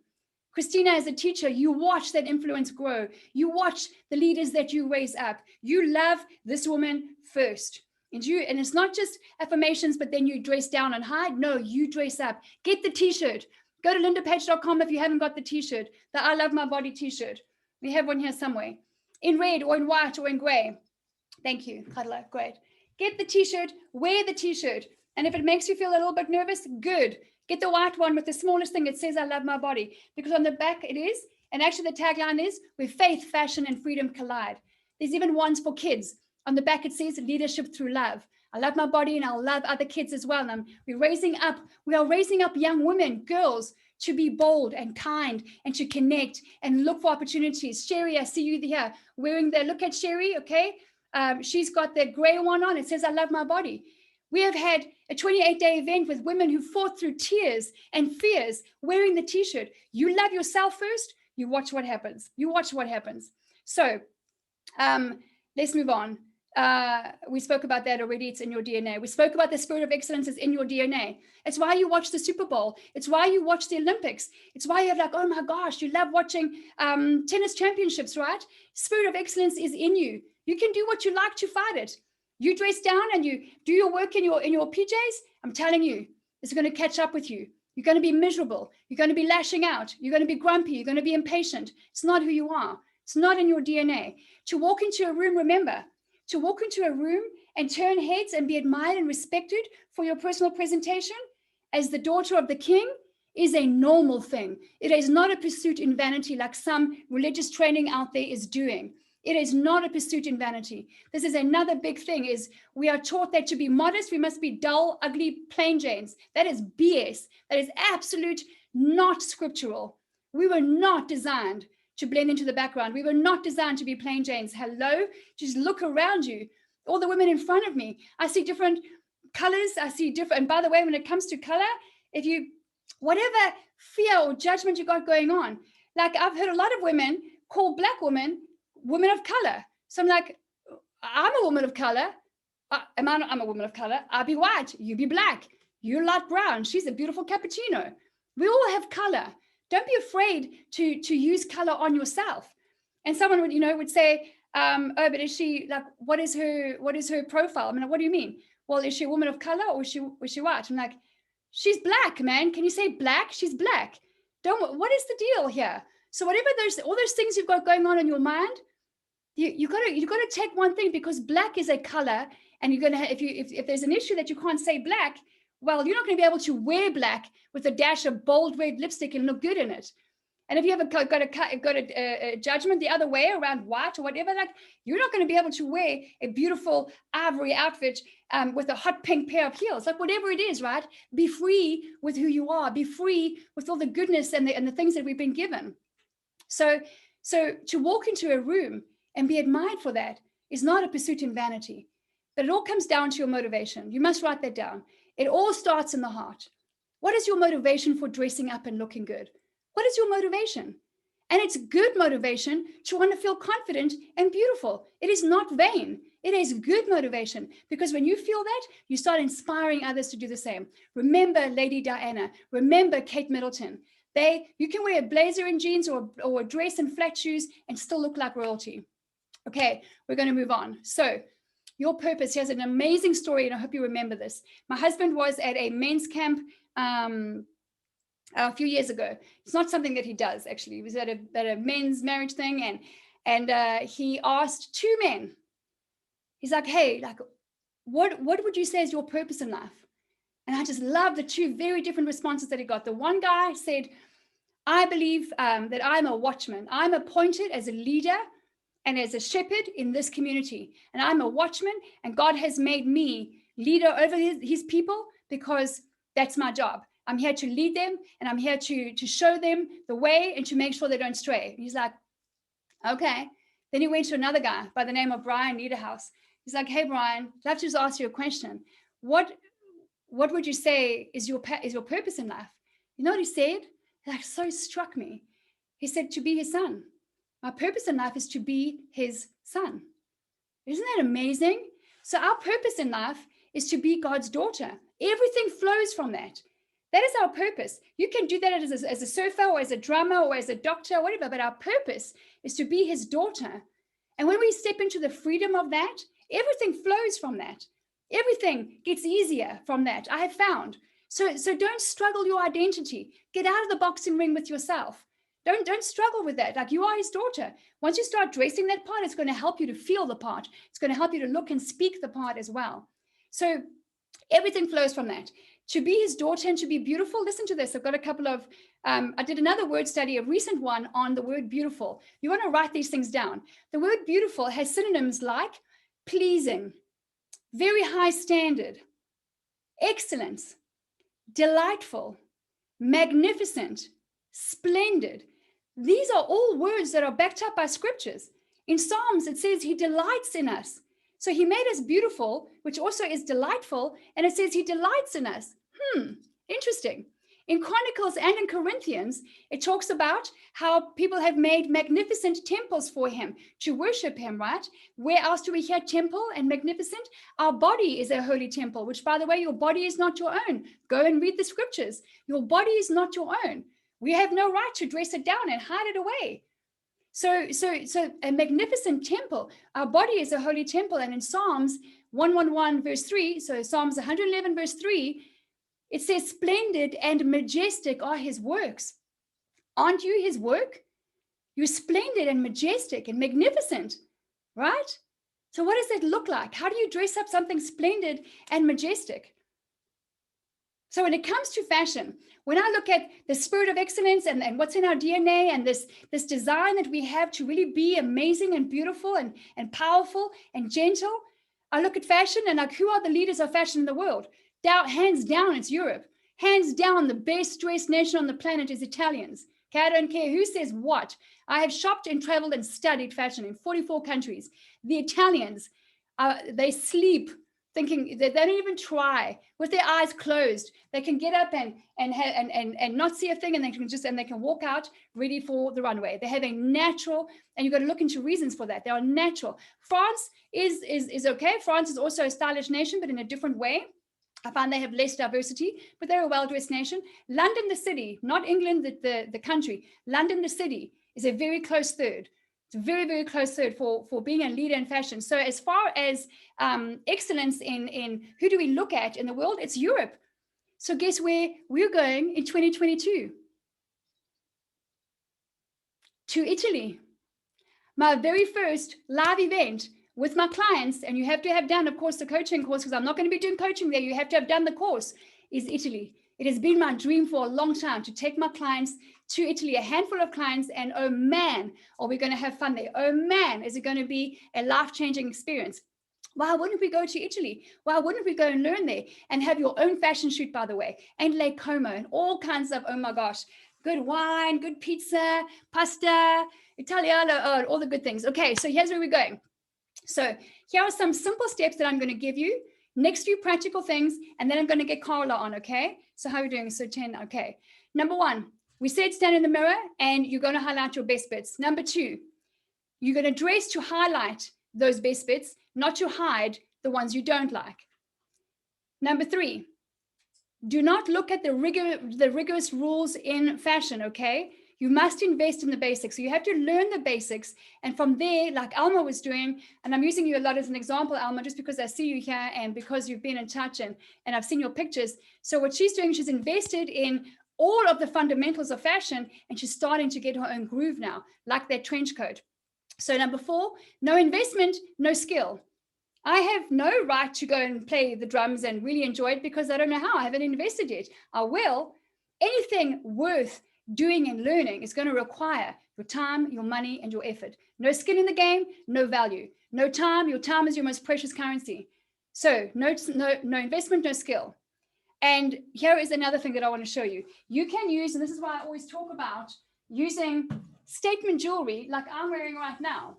Christina, as a teacher, you watch that influence grow. You watch the leaders that you raise up. You love this woman first. And it's not just affirmations, but then you dress down and hide. No, you dress up. Get the t-shirt. Go to LindaPaige.com if you haven't got the t-shirt, the I Love My Body t-shirt. We have one here somewhere. In red or in white or in gray. Thank you, Carla. Great. Get the t-shirt, wear the t-shirt. And if it makes you feel a little bit nervous, good. Get the white one with the smallest thing. It says, I love my body. Because on the back it is, and actually the tagline is, where faith, fashion, and freedom collide. There's even ones for kids. On the back it says, leadership through love. I love my body and I'll love other kids as well. And we are raising up young women, girls, to be bold and kind and to connect and look for opportunities. Sherry, I see you here wearing look at Sherry, okay? She's got the gray one on. It says, I love my body. We have had a 28-day event with women who fought through tears and fears wearing the t-shirt. You love yourself first, you watch what happens. You watch what happens. So let's move on. We spoke about that already. It's in your DNA. We spoke about the spirit of excellence is in your DNA. It's why you watch the Super Bowl. It's why you watch the Olympics. It's why you're like, oh my gosh, you love watching tennis championships, right? Spirit of excellence is in you. You can do what you like to fight it. You dress down and you do your work in your PJs. I'm telling you, it's going to catch up with you. You're going to be miserable. You're going to be lashing out. You're going to be grumpy. You're going to be impatient. It's not who you are. It's not in your DNA. To walk into a room, remember, to walk into a room and turn heads and be admired and respected for your personal presentation as the daughter of the king is a normal thing. It is not a pursuit in vanity like some religious training out there is doing. It is not a pursuit in vanity. This is another big thing is we are taught that to be modest, we must be dull, ugly, plain Janes. That is BS. That is absolute not scriptural. We were not designed to blend into the background. We were not designed to be plain Janes. Hello? Just look around you. all the women in front of me. I see different colors. I see different, and by the way, when it comes to color, whatever fear or judgment you got going on, like I've heard a lot of women call black women of color. So I'm like, I'm a woman of color. I'm a woman of color. I'll be white. You be black. You're light brown. She's a beautiful cappuccino. We all have color. Don't be afraid to use color on yourself. And someone would say, oh, but is she like, what is her profile? I mean, what do you mean? Well, is she a woman of color or is she white? I'm like, she's black, man. Can you say black? She's black. What is the deal here? So whatever all those things you've got going on in your mind, you got to take one thing, because black is a color, and you're gonna if there's an issue that you can't say black, well, you're not going to be able to wear black with a dash of bold red lipstick and look good in it. And if you have got a judgment the other way around white or whatever, like, you're not going to be able to wear a beautiful ivory outfit with a hot pink pair of heels, like whatever it is, right? Be free with who you are. Be free with all the goodness and the things that we've been given. So to walk into a room and be admired for that is not a pursuit in vanity, but it all comes down to your motivation. You must write that down. It all starts in the heart. What is your motivation for dressing up and looking good? What is your motivation? And it's good motivation to want to feel confident and beautiful. It is not vain. It is good motivation, because when you feel that, you start inspiring others to do the same. Remember Lady Diana. Remember Kate Middleton. You can wear a blazer and jeans or a dress and flat shoes and still look like royalty. Okay, we're going to move on. So your purpose. He has an amazing story, and I hope you remember this. My husband was at a men's camp a few years ago. It's not something that he does, actually. He was at a men's marriage thing, and he asked two men. He's like, hey, like, what would you say is your purpose in life? And I just love the two very different responses that he got. The one guy said, I believe that I'm a watchman. I'm appointed as a leader and as a shepherd in this community. And I'm a watchman, and God has made me leader over his people, because that's my job. I'm here to lead them, and I'm here to show them the way and to make sure they don't stray. And he's like, okay. Then he went to another guy by the name of Brian Niederhouse. He's like, hey, Brian, I'd love to just ask you a question. What would you say is your purpose in life? You know what he said? That so struck me. He said, to be his son. My purpose in life is to be his son. Isn't that amazing? So our purpose in life is to be God's daughter. Everything flows from that. That is our purpose. You can do that as a surfer or as a drummer or as a doctor or whatever, but our purpose is to be his daughter. And when we step into the freedom of that, everything flows from that. Everything gets easier from that, I have found. So don't struggle your identity. Get out of the boxing ring with yourself. Don't struggle with that. Like, you are his daughter. Once you start dressing that part, it's going to help you to feel the part. It's going to help you to look and speak the part as well. So everything flows from that. To be his daughter and to be beautiful. Listen to this. I've got a couple of, I did another word study, a recent one on the word beautiful. You want to write these things down. The word beautiful has synonyms like pleasing, very high standard, excellence, delightful, magnificent, splendid. These are all words that are backed up by scriptures. In Psalms, it says he delights in us. So he made us beautiful, which also is delightful, and it says he delights in us. Interesting. In Chronicles and in Corinthians, it talks about how people have made magnificent temples for him to worship him, right? Where else do we hear temple and magnificent? Our body is a holy temple, which, by the way, your body is not your own. Go and read the scriptures. Your body is not your own. We have no right to dress it down and hide it away. So a magnificent temple. Our body is a holy temple. And in Psalms 111 verse 3, so Psalms 111 verse 3, it says, splendid and majestic are his works. Aren't you his work? You're splendid and majestic and magnificent, right? So what does that look like? How do you dress up something splendid and majestic? So when it comes to fashion, when I look at the spirit of excellence and what's in our DNA and this design that we have to really be amazing and beautiful and powerful and gentle, I look at fashion and like, who are the leaders of fashion in the world? Hands down, it's Europe. Hands down, the best dressed nation on the planet is Italians. Okay, I don't care who says what. I have shopped and traveled and studied fashion in 44 countries. The Italians They sleep thinking they don't even try with their eyes closed. They can get up and not see a thing, and they can walk out ready for the runway. They have a natural, and you've got to look into reasons for that. They are natural. France is okay. France is also a stylish nation, but in a different way. I find they have less diversity, but they're a well-dressed nation. London, the city, not England, the country. London, the city, is a very close third. It's a very, very close third for being a leader in fashion. So as far as excellence in who do we look at in the world, it's Europe. So guess where we're going in 2022? To Italy. My very first live event with my clients, and you have to have done, of course, the coaching course, because I'm not going to be doing coaching there. You have to have done the course, is Italy. It has been my dream for a long time to take my clients to Italy, a handful of clients, and oh man, are we going to have fun there? Oh man, is it going to be a life-changing experience? Why wouldn't we go to Italy? Why wouldn't we go and learn there and have your own fashion shoot, by the way, and Lake Como and all kinds of, oh my gosh, good wine, good pizza, pasta, Italiano, all the good things. Okay, so here's where we're going. So here are some simple steps that I'm going to give you. Next few practical things, and then I'm going to get Carla on, okay? So how are we doing? So 10, okay. Number one, we said stand in the mirror and you're going to highlight your best bits. Number two, you're going to dress to highlight those best bits, not to hide the ones you don't like. Number three, do not look at the rigorous rules in fashion, okay? You must invest in the basics. So you have to learn the basics. And from there, like Alma was doing, and I'm using you a lot as an example, Alma, just because I see you here and because you've been in touch and I've seen your pictures. So what she's doing, she's invested in all of the fundamentals of fashion, and she's starting to get her own groove now, like that trench coat. So number four, no investment, no skill. I have no right to go and play the drums and really enjoy it because I don't know how. I haven't invested yet. I will. Anything worth doing and learning is going to require your time, your money, and your effort. No skin in the game, no value. No time. Your time is your most precious currency. So no investment, no skill. And here is another thing that I want to show you. You can use, and this is why I always talk about using statement jewelry like I'm wearing right now.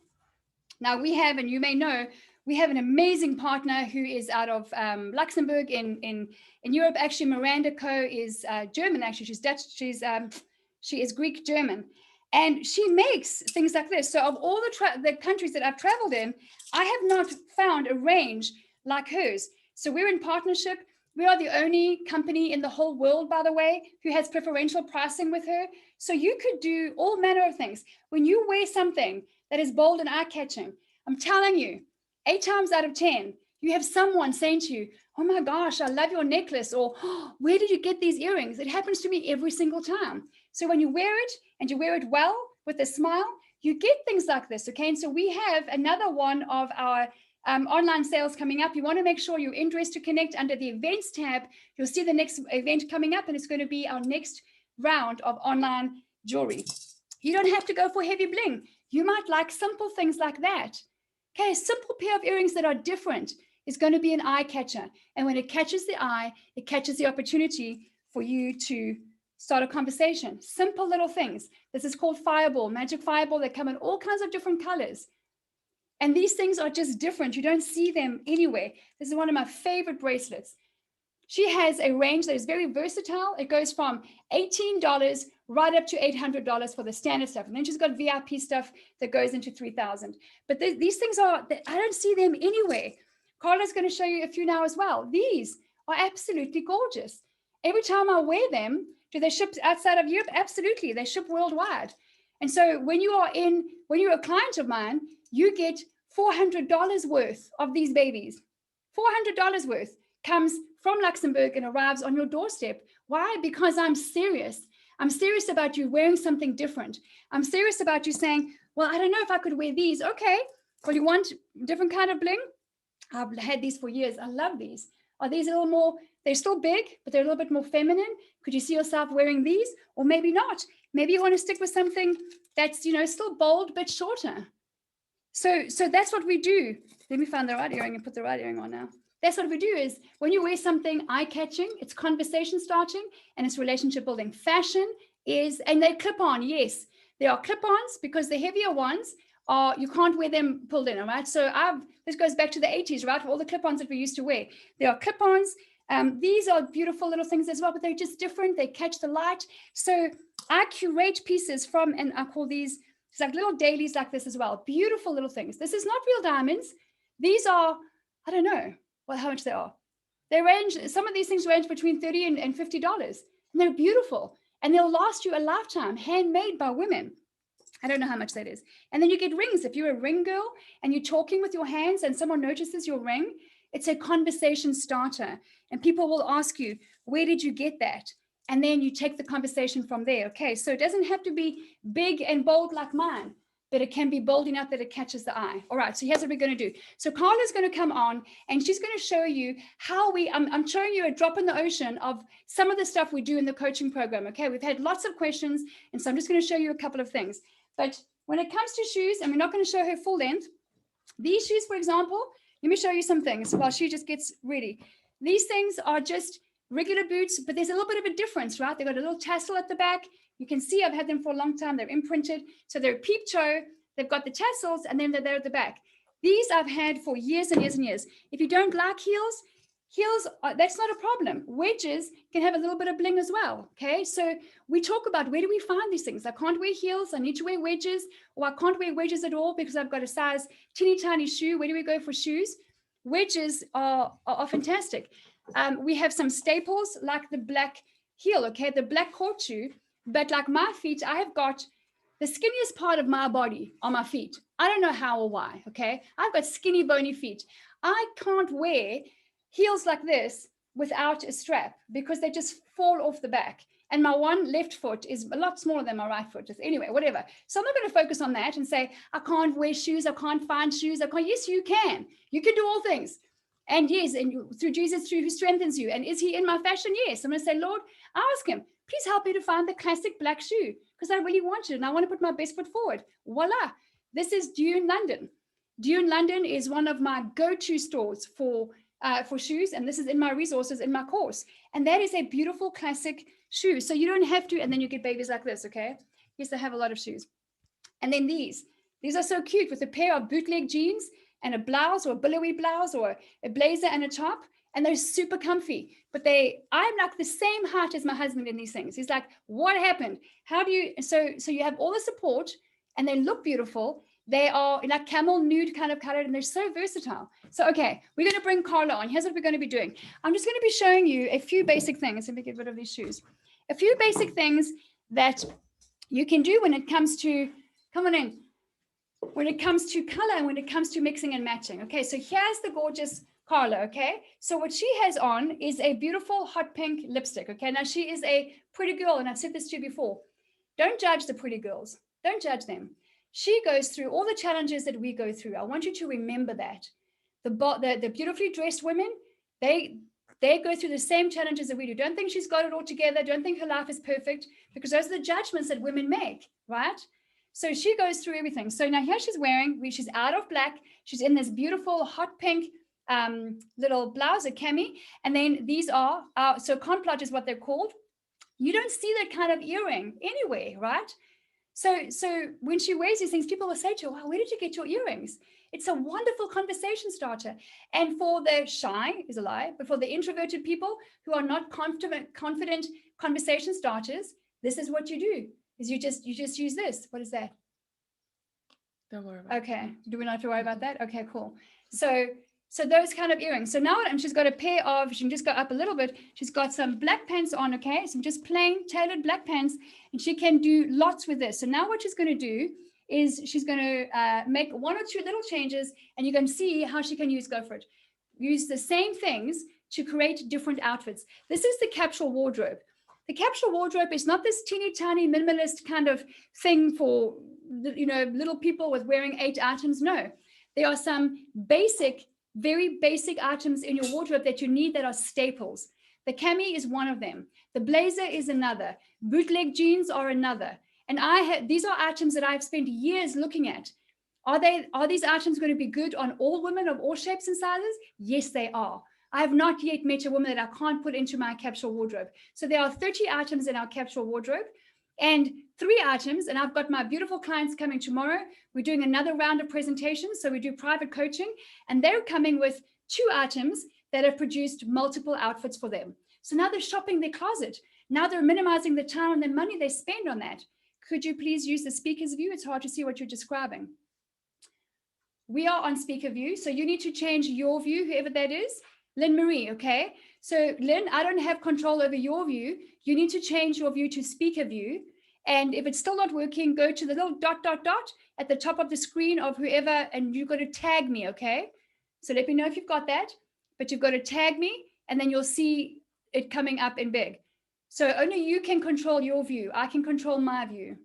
Now we have, and you may know, we have an amazing partner who is out of Luxembourg in Europe. Actually, Miranda Co is German. Actually, she's Dutch. She is Greek German, and she makes things like this. So of all the countries that I've traveled in, I have not found a range like hers. So we're in partnership. We are the only company in the whole world, by the way, who has preferential pricing with her. So you could do all manner of things. When you wear something that is bold and eye-catching, I'm telling you, 8 times out of 10, you have someone saying to you, oh my gosh, I love your necklace, or oh, where did you get these earrings? It happens to me every single time. So when you wear it and you wear it well with a smile, you get things like this, okay? And so we have another one of our online sales coming up. You want to make sure you're in Dress to Connect under the events tab. You'll see the next event coming up, and it's going to be our next round of online jewelry. You don't have to go for heavy bling. You might like simple things like that. Okay, a simple pair of earrings that are different is going to be an eye catcher. And when it catches the eye, it catches the opportunity for you to start a conversation. Simple little things. This is called Fireball, Magic Fireball. They come in all kinds of different colors. And these things are just different. You don't see them anywhere. This is one of my favorite bracelets. She has a range that is very versatile. It goes from $18 right up to $800 for the standard stuff. And then she's got VIP stuff that goes into $3,000. But these things I don't see them anywhere. Carla's going to show you a few now as well. These are absolutely gorgeous. Every time I wear them, do they ship outside of Europe? Absolutely. They ship worldwide. And so when you're a client of mine, you get $400 worth of these babies. $400 worth comes from Luxembourg and arrives on your doorstep. Why? Because I'm serious. I'm serious about you wearing something different. I'm serious about you saying, well, I don't know if I could wear these. Okay. Well, you want different kind of bling? I've had these for years. I love these. Are these a little more, they're still big, but they're a little bit more feminine. Could you see yourself wearing these? Or maybe not. Maybe you want to stick with something that's, still bold, but shorter. So that's what we do. Let me find the right earring and put the right earring on now. That's what we do is when you wear something eye-catching, it's conversation starting and it's relationship building. Fashion is, and they clip on, yes. There are clip-ons because the heavier ones you can't wear them pulled in, all right? So this goes back to the 80s, right? All the clip-ons that we used to wear. There are clip-ons. These are beautiful little things as well, but they're just different. They catch the light. So I curate pieces from, and I call these, it's like little dailies like this as well. Beautiful little things. This is not real diamonds. These are, I don't know how much they are. They range, some of these things range between $30 and $50. And they're beautiful. And they'll last you a lifetime, handmade by women. I don't know how much that is. And then you get rings. If you're a ring girl and you're talking with your hands and someone notices your ring, it's a conversation starter. And people will ask you, where did you get that? And then you take the conversation from there. Okay, so it doesn't have to be big and bold like mine, but it can be bold enough that it catches the eye. All right, so here's what we're going to do. So Carla's going to come on and she's going to show you how I'm showing you a drop in the ocean of some of the stuff we do in the coaching program. Okay, we've had lots of questions, and so I'm just going to show you a couple of things. But when it comes to shoes, and we're not going to show her full length, these shoes, for example, let me show you some things while she just gets ready. These things are just regular boots, but there's a little bit of a difference, right? They've got a little tassel at the back. You can see I've had them for a long time. They're imprinted. So they're peep toe. They've got the tassels, and then they're there at the back. These I've had for years and years and years. If you don't like heels, that's not a problem. Wedges can have a little bit of bling as well. Okay, so we talk about, where do we find these things? I can't wear heels. I need to wear wedges, or I can't wear wedges at all because I've got a size teeny tiny shoe. Where do we go for shoes? Wedges are fantastic. We have some staples like the black heel, okay, the black court shoe. But like my feet, I have got the skinniest part of my body on my feet. I don't know how or why, okay? I've got skinny, bony feet. I can't wear heels like this without a strap because they just fall off the back. And my one left foot is a lot smaller than my right foot. Anyway, whatever. So I'm not going to focus on that and say, I can't wear shoes. I can't find shoes. Yes, you can. You can do all things. And yes, and through Jesus, through who strengthens you. And is he in my fashion? Yes. I'm going to say, Lord, ask him, please help me to find the classic black shoe because I really want it and I want to put my best foot forward. Voila. This is Dune London. Dune London is one of my go-to stores for shoes. And this is in my resources in my course. And that is a beautiful classic shoe. So you don't have to, and then you get babies like this, okay? Yes, I have a lot of shoes. And then these are so cute with a pair of bootleg jeans and a blouse or a billowy blouse or a blazer and a top. And they're super comfy, but I'm like the same height as my husband in these things. He's like, what happened? How do you, so you have all the support and they look beautiful. They are like camel nude kind of colored and they're so versatile. So, okay, we're going to bring Carla on. Here's what we're going to be doing. I'm just going to be showing you a few basic things. Let me get rid of these shoes. A few basic things that you can do when it comes to, come on in, when it comes to color and when it comes to mixing and matching. Okay, so here's the gorgeous Carla, okay? So what she has on is a beautiful hot pink lipstick, okay? Now she is a pretty girl, and I've said this to you before. Don't judge the pretty girls. Don't judge them. She goes through all the challenges that we go through. I want you to remember that. The beautifully dressed women, they go through the same challenges that we do. Don't think she's got it all together. Don't think her life is perfect, because those are the judgments that women make, right? So she goes through everything. So now here she's out of black. She's in this beautiful hot pink little blouse, a cami. And then these are, so complot is what they're called. You don't see that kind of earring anywhere, right? So when she wears these things, people will say to her, wow, where did you get your earrings? It's a wonderful conversation starter. And for the shy, is a lie, but for the introverted people who are not confident conversation starters, this is what you do, is you just use this. What is that? Don't worry about it. Okay, do we not have to worry about that? Okay, cool. So those kind of earrings. So now, and she's got a pair of, she can just go up a little bit. She's got some black pants on, okay? Some just plain tailored black pants, and she can do lots with this. So now what she's going to do is she's going to make one or two little changes, and you're going to see how she can use the same things to create different outfits. This is the Capsule Wardrobe. The Capsule Wardrobe is not this teeny tiny minimalist kind of thing for, little people with wearing 8 items. No, there are some very basic items in your wardrobe that you need that are staples. The cami is one of them. The blazer is another. Bootleg jeans are another. And these are items that I've spent years looking at. Are these items going to be good on all women of all shapes and sizes? Yes, they are. I have not yet met a woman that I can't put into my Capsule Wardrobe. So there are 30 items in our Capsule Wardrobe. And 3 items, and I've got my beautiful clients coming tomorrow. We're doing another round of presentations. So we do private coaching, and they're coming with 2 items that have produced multiple outfits for them. So now they're shopping their closet. Now they're minimizing the time and the money they spend on that. Could you please use the speaker's view? It's hard to see what you're describing. We are on speaker view, so you need to change your view, whoever that is. Lynn Marie, okay? So Lynn, I don't have control over your view. You need to change your view to speaker view. And if it's still not working, go to the little dot, dot, dot at the top of the screen of whoever, and you've got to tag me, okay? So let me know if you've got that, but you've got to tag me, and then you'll see it coming up in big. So only you can control your view. I can control my view.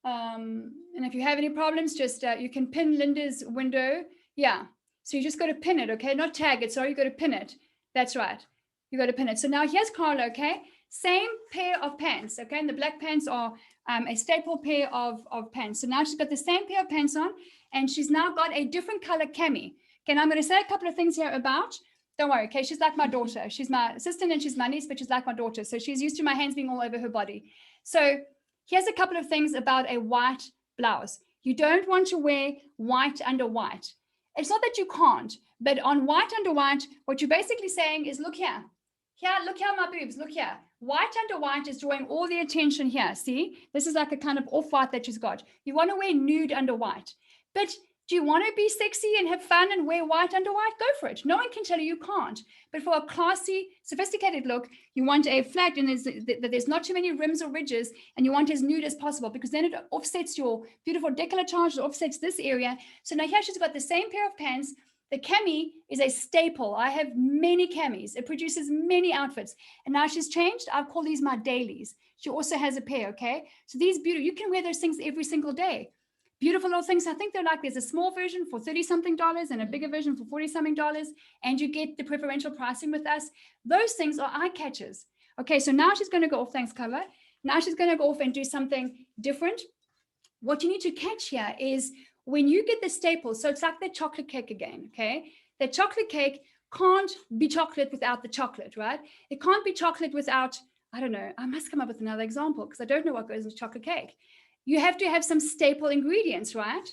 And if you have any problems, just you can pin Linda's window. Yeah. So you just got to pin it, okay? Not tag it. Sorry, you got to pin it. That's right. You got to pin it. So now here's Carla, okay? Same pair of pants, okay? And the black pants are a staple pair of pants. So now she's got the same pair of pants on, and she's now got a different color cami. Okay, now I'm going to say a couple of things here about. Don't worry, okay? She's like my daughter. She's my assistant and she's my niece, but she's like my daughter. So she's used to my hands being all over her body. So here's a couple of things about a white blouse. You don't want to wear white under white. It's not that you can't, but on white under white, what you're basically saying is, look here. Here, look here, my boobs, look here. White under white is drawing all the attention here. See, this is like a kind of off-white that she's got. You want to wear nude under white. But do you want to be sexy and have fun and wear white under white? Go for it. No one can tell you you can't. But for a classy, sophisticated look, you want a flat and there's not too many rims or ridges, and you want as nude as possible, because then it offsets your beautiful décolletage, it offsets this area. So now here she's got the same pair of pants. The cami is a staple. I have many camis. It produces many outfits. And now she's changed. I call these my dailies. She also has a pair, okay? So these beautiful, you can wear those things every single day. Beautiful little things. I think they're like, there's a small version for $30-something and a bigger version for $40-something, and you get the preferential pricing with us. Those things are eye catchers. Okay, so now she's going to go off. Thanks, Carla. Now she's going to go off and do something different. What you need to catch here is when you get the staples, so it's like the chocolate cake again, okay? The chocolate cake can't be chocolate without the chocolate, right? It can't be chocolate without, I don't know, I must come up with another example because I don't know what goes into chocolate cake. You have to have some staple ingredients, right?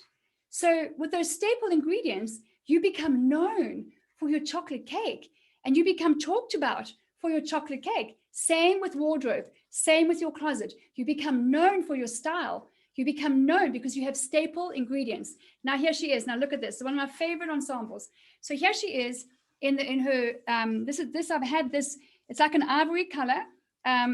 So with those staple ingredients, you become known for your chocolate cake, and you become talked about for your chocolate cake. Same with wardrobe, same with your closet. You become known for your style. You become known because you have staple ingredients. Now here she is. Now look at this. One of my favorite ensembles. So here she is in her, I've had this, it's like an ivory color,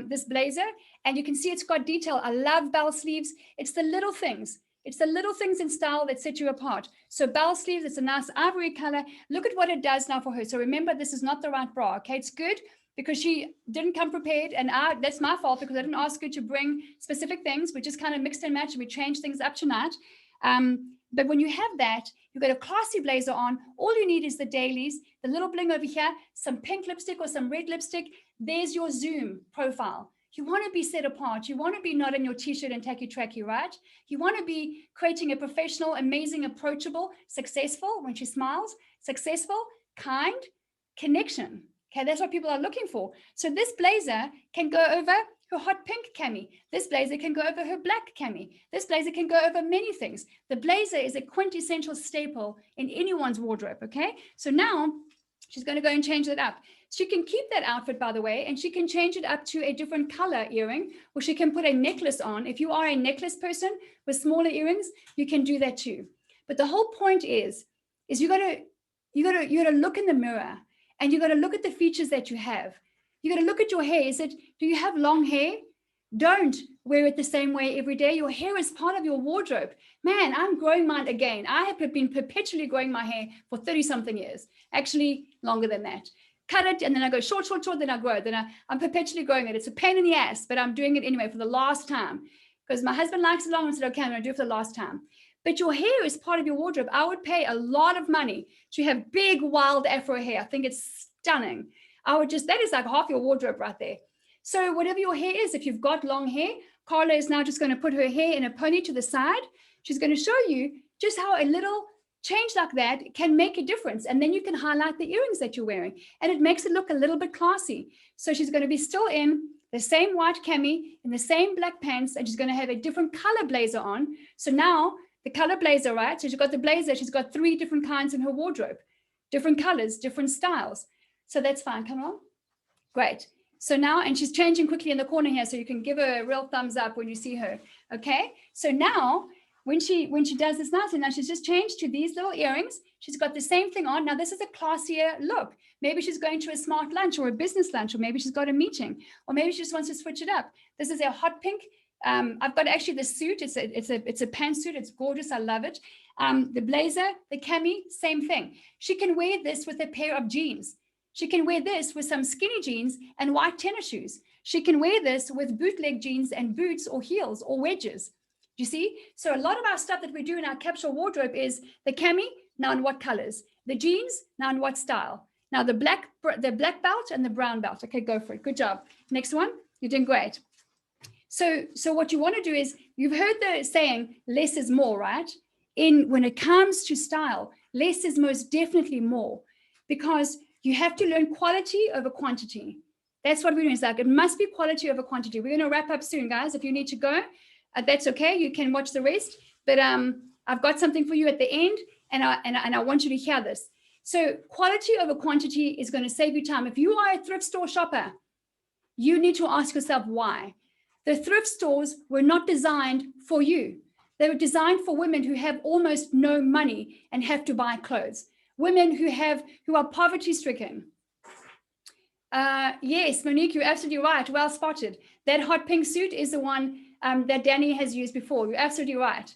this blazer, and you can see it's got detail. I love bell sleeves. It's the little things. It's the little things in style that set you apart. So bell sleeves, it's a nice ivory color. Look at what it does now for her. So remember, this is not the right bra, okay? It's good because she didn't come prepared, and that's my fault because I didn't ask her to bring specific things. We just kind of mixed and matched, and we changed things up tonight. But when you have that, you've got a classy blazer on. All you need is the dailies, the little bling over here, some pink lipstick or some red lipstick. There's your Zoom profile. You want to be set apart. You want to be not in your t-shirt and tacky-tracky, right? You want to be creating a professional, amazing, approachable, successful, when she smiles, successful, kind connection. Okay, that's what people are looking for. So this blazer can go over her hot pink cami. This blazer can go over her black cami. This blazer can go over many things. The blazer is a quintessential staple in anyone's wardrobe, okay? So now she's going to go and change that up. She can keep that outfit, by the way, and she can change it up to a different color earring, or she can put a necklace on. If you are a necklace person with smaller earrings, you can do that too. But the whole point is you got to look in the mirror, and you got to look at the features that you have. You got to look at your hair. Do you have long hair? Don't wear it the same way every day. Your hair is part of your wardrobe. Man, I'm growing mine again. I have been perpetually growing my hair for 30-something years, actually longer than that. Cut it, and then I go short, then I grow. Then I'm perpetually growing it. It's a pain in the ass, but I'm doing it anyway for the last time because my husband likes it long and said, okay, I'm going to do it for the last time. But your hair is part of your wardrobe. I would pay a lot of money to have big, wild afro hair. I think it's stunning. That is like half your wardrobe right there. So whatever your hair is, if you've got long hair, Carla is now just going to put her hair in a pony to the side. She's going to show you just how a little change like that can make a difference. And then you can highlight the earrings that you're wearing, and it makes it look a little bit classy. So she's going to be still in the same white cami and the same black pants, and she's going to have a different color blazer on. So now the color blazer, right? So she's got the blazer. She's got 3 different kinds in her wardrobe, different colors, different styles. So that's fine. Come on. Great. So now, and she's changing quickly in the corner here, so you can give her a real thumbs up when you see her. Okay. So now when she does this nice, and now she's just changed to these little earrings. She's got the same thing on. Now this is a classier look. Maybe she's going to a smart lunch or a business lunch, or maybe she's got a meeting, or maybe she just wants to switch it up. This is a hot pink. I've got actually the suit. It's a pantsuit. It's gorgeous. I love it. The blazer, the cami, same thing. She can wear this with a pair of jeans. She can wear this with some skinny jeans and white tennis shoes. She can wear this with bootleg jeans and boots or heels or wedges. You see? So a lot of our stuff that we do in our capsule wardrobe is the cami, now in what colors? The jeans, now in what style? Now the black belt and the brown belt. Okay, go for it. Good job. Next one. You're doing great. So what you want to do is, you've heard the saying, less is more, right? When it comes to style, less is most definitely more, because you have to learn quality over quantity. That's what we're doing. It's like, it must be quality over quantity. We're going to wrap up soon, guys. If you need to go, that's okay. You can watch the rest. But I've got something for you at the end, and I want you to hear this. So quality over quantity is going to save you time. If you are a thrift store shopper, you need to ask yourself why. The thrift stores were not designed for you. They were designed for women who have almost no money and have to buy clothes. Women who are poverty stricken. Yes, Monique, you're absolutely right. Well spotted. That hot pink suit is the one that Danny has used before. You're absolutely right.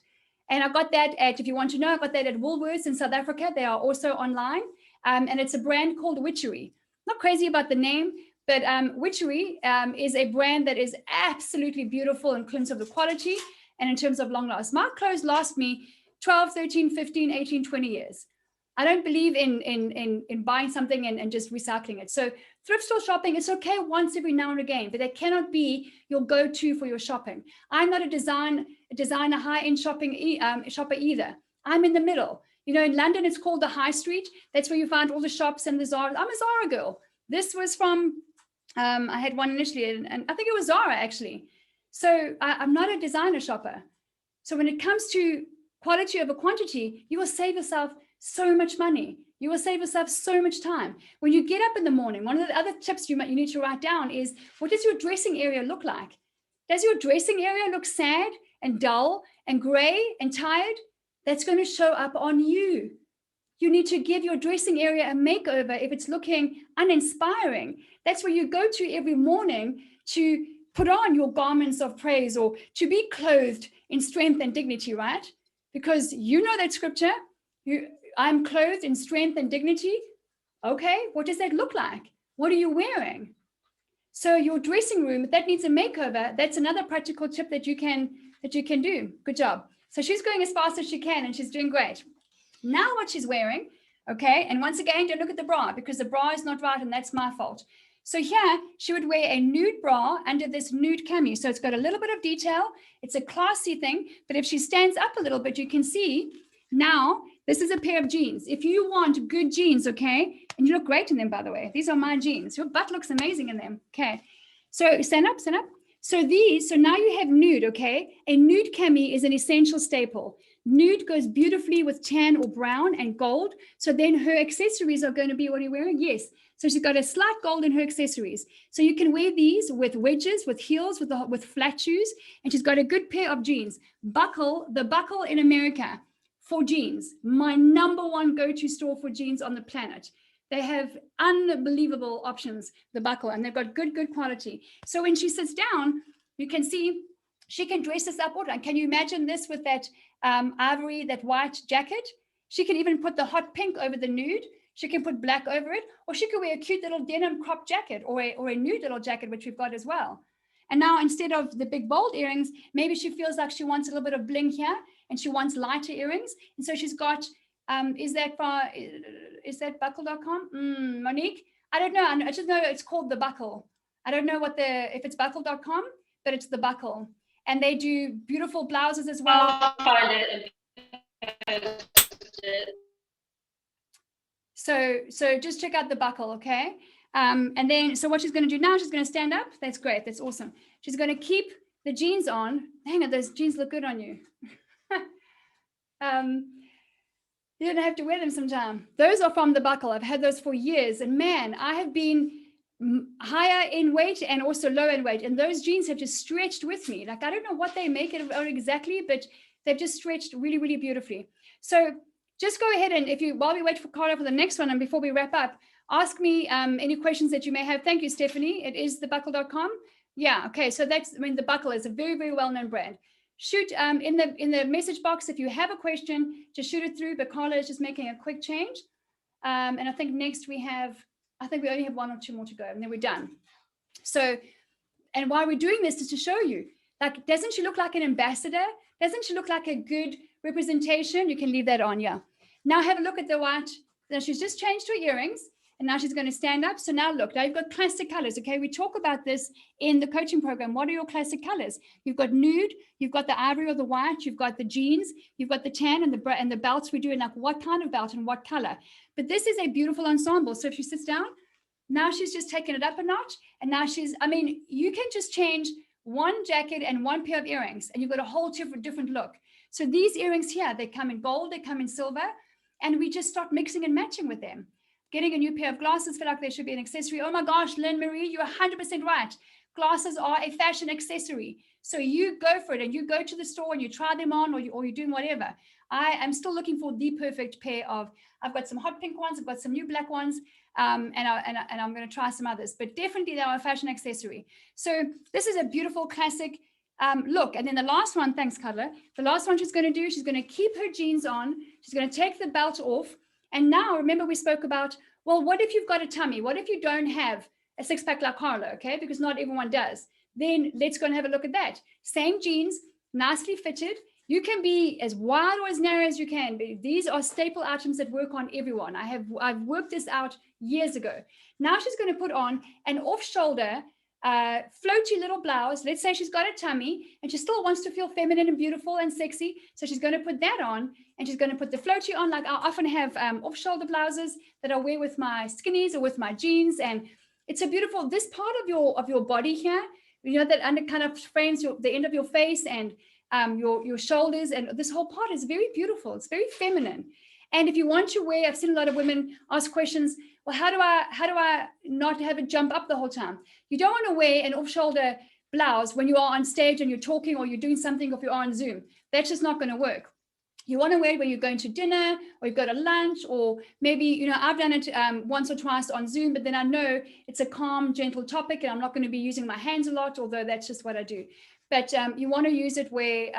And I got that at, if you want to know, I got that at Woolworths in South Africa. They are also online. And it's a brand called Witchery. Not crazy about the name, but Witchery is a brand that is absolutely beautiful in terms of the quality and in terms of long last. My clothes last me 12, 13, 15, 18, 20 years. I don't believe in buying something and just recycling it. So thrift store shopping is okay once every now and again, but that cannot be your go-to for your shopping. I'm not a designer high-end shopper either. I'm in the middle. You know, in London, it's called the High Street. That's where you find all the shops and the Zara. I'm a Zara girl. This was from, I had one initially, and I think it was Zara actually. So I'm not a designer shopper. So when it comes to quality over quantity, you will save yourself so much money. You will save yourself so much time. When you get up in the morning, one of the other tips you need to write down is, what does your dressing area look like? Does your dressing area look sad and dull and gray and tired? That's going to show up on you. You need to give your dressing area a makeover if it's looking uninspiring. That's where you go to every morning to put on your garments of praise, or to be clothed in strength and dignity, right? Because you know that scripture, I'm clothed in strength and dignity. Okay, what does that look like? What are you wearing? So your dressing room, if that needs a makeover, that's another practical tip that you can do. Good job. So she's going as fast as she can, and she's doing great. Now what she's wearing, okay, and once again, don't look at the bra, because the bra is not right, and that's my fault. So here, she would wear a nude bra under this nude cami. So it's got a little bit of detail. It's a classy thing, but if she stands up a little bit, you can see now this is a pair of jeans. If you want good jeans, okay, and you look great in them, by the way. These are my jeans. Your butt looks amazing in them, okay. So stand up, stand up. So now you have nude, okay. A nude cami is an essential staple. Nude goes beautifully with tan or brown and gold. So then her accessories are going to be, what are you wearing? Yes. So she's got a slight gold in her accessories. So you can wear these with wedges, with heels, with flat shoes. And she's got a good pair of jeans. The Buckle in America for jeans. My number one go-to store for jeans on the planet. They have unbelievable options, the Buckle, and they've got good quality. So when she sits down, you can see she can dress this up. And can you imagine this with that ivory, that white jacket? She can even put the hot pink over the nude. She can put black over it, or she could wear a cute little denim crop jacket, or a nude little jacket, which we've got as well. And now instead of the big bold earrings, maybe she feels like she wants a little bit of bling here, and she wants lighter earrings. And so she's got, is that buckle.com? Monique? I don't know. I just know it's called the Buckle. I don't know if it's buckle.com, but it's the Buckle. And they do beautiful blouses as well. I'll find it and post it. So just check out the Buckle, okay? And then, so what she's going to do now, she's going to stand up. That's great. That's awesome. She's going to keep the jeans on. Hang on, those jeans look good on you. You're going to have to wear them sometime. Those are from the buckle. I've had those for years. And man, I have been higher in weight and also lower in weight. And those jeans have just stretched with me. Like, I don't know what they make it of exactly, but they've just stretched really, really beautifully. So just go ahead and while we wait for Carla for the next one and before we wrap up, ask me any questions that you may have. Thank you, Stephanie. It is thebuckle.com. Yeah, okay. So the Buckle is a very, very well-known brand. Shoot in the message box if you have a question, just shoot it through. But Carla is just making a quick change. And I think next we only have 1 or 2 more to go, and then we're done. So, and why we're doing this is to show you, like, doesn't she look like an ambassador? Doesn't she look like a good representation? You can leave that on, yeah. Now have a look at the white. Now she's just changed her earrings, and now she's going to stand up. So now look, now you've got classic colors. Okay, we talk about this in the coaching program. What are your classic colors? You've got nude, you've got the ivory or the white, you've got the jeans, you've got the tan and the belts. We're doing like what kind of belt and what color. But this is a beautiful ensemble. So if she sits down, now she's just taken it up a notch. And now you can just change one jacket and one pair of earrings, and you've got a whole different look. So these earrings here, they come in gold, they come in silver, and we just start mixing and matching with them. Getting a new pair of glasses, feel like they should be an accessory. Oh my gosh, Lynn Marie, you're 100% right. Glasses are a fashion accessory. So you go for it and you go to the store and you try them on, or you're doing whatever. I am still looking for the perfect pair of, I've got some hot pink ones, I've got some new black ones, and I'm going to try some others, but definitely they are a fashion accessory. So this is a beautiful classic look. And then the last one, thanks, Cuddler. The last one she's going to do, she's going to keep her jeans on. She's going to take the belt off. And now, remember we spoke about, well, what if you've got a tummy? What if you don't have a six-pack like Carla, okay? Because not everyone does. Then let's go and have a look at that. Same jeans, nicely fitted. You can be as wide or as narrow as you can. But these are staple items that work on everyone. I've worked this out years ago. Now she's going to put on an off-shoulder floaty little blouse. Let's say she's got a tummy and she still wants to feel feminine and beautiful and sexy. So she's going to put that on, and she's going to put the floaty on. Like I often have off-shoulder blouses that I wear with my skinnies or with my jeans. And it's a beautiful, this part of your body here, you know, that under kind of frames the end of your face and your shoulders, and this whole part is very beautiful. It's very feminine. And if you want to wear, I've seen a lot of women ask questions, well, how do I not have it jump up the whole time? You don't want to wear an off-shoulder blouse when you are on stage and you're talking or you're doing something, or if you're on Zoom. That's just not going to work. You want to wear it when you're going to dinner or you've got a lunch, or maybe, you know, I've done it once or twice on Zoom, but then I know it's a calm, gentle topic and I'm not going to be using my hands a lot, although that's just what I do. But you want to use it where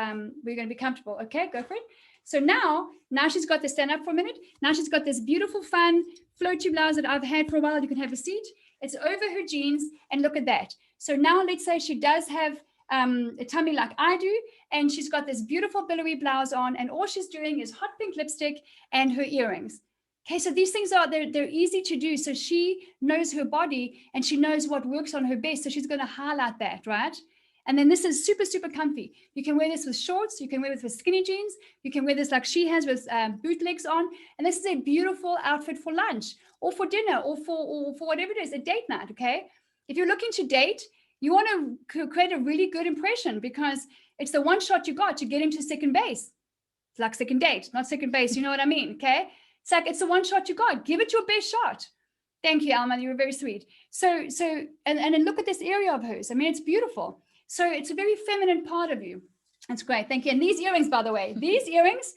we're going to be comfortable. Okay, go for it. So now she's got this, stand up for a minute. Now she's got this beautiful, fun, floaty blouse that I've had for a while. You can have a seat. It's over her jeans, and look at that. So now let's say she does have a tummy like I do, and she's got this beautiful billowy blouse on, and all she's doing is hot pink lipstick and her earrings. Okay, so these things they're easy to do. So she knows her body and she knows what works on her best. So she's going to highlight that, right? And then this is super, super comfy. You can wear this with shorts. You can wear this with skinny jeans. You can wear this like she has with bootlegs on. And this is a beautiful outfit for lunch or for dinner or for whatever it is, a date night, okay? If you're looking to date, you want to create a really good impression, because it's the one shot you got to get into second base. It's like second date, not second base. You know what I mean, okay? It's like it's the one shot you got. Give it your best shot. Thank you, Alma. You were very sweet. So and then look at this area of hers. I mean, it's beautiful. So it's a very feminine part of you. That's great. Thank you. And these earrings, by the way, these earrings,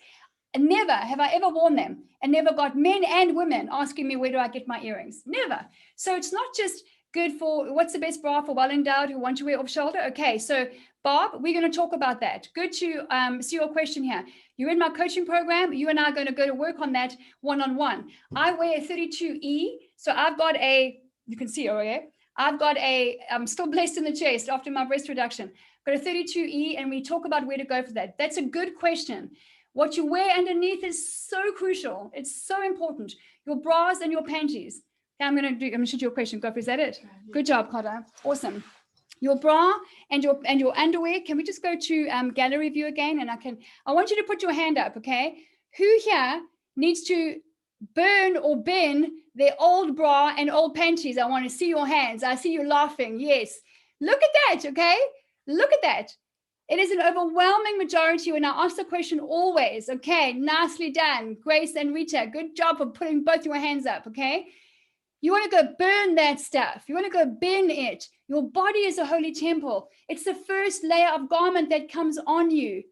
never have I ever worn them, and never got men and women asking me, where do I get my earrings? Never. So it's not just good for what's the best bra for well-endowed who want to wear off-shoulder. Okay, so Bob, we're going to talk about that. Good to see your question here. You're in my coaching program. You and I are going to go to work on that one-on-one. I wear a 32E. So I've got you can see, oh yeah. I'm still blessed in the chest after my breast reduction. Got a 32E, and we talk about where to go for that. That's a good question. What you wear underneath is so crucial. It's so important. Your bras and your panties. Okay, I'm going to shoot your question. Go for it. Is that it? Good job, Carter. Awesome. Your bra and your underwear. Can we just go to gallery view again? And I want you to put your hand up, okay? Who here needs to burn or bin their old bra and old panties. I want to see your hands. I see you laughing. Yes. Look at that, okay? Look at that. It is an overwhelming majority when I ask the question always. Okay, nicely done. Grace and Rita, good job for putting both your hands up, okay? You want to go burn that stuff. You want to go bin it. Your body is a holy temple. It's the first layer of garment that comes on you.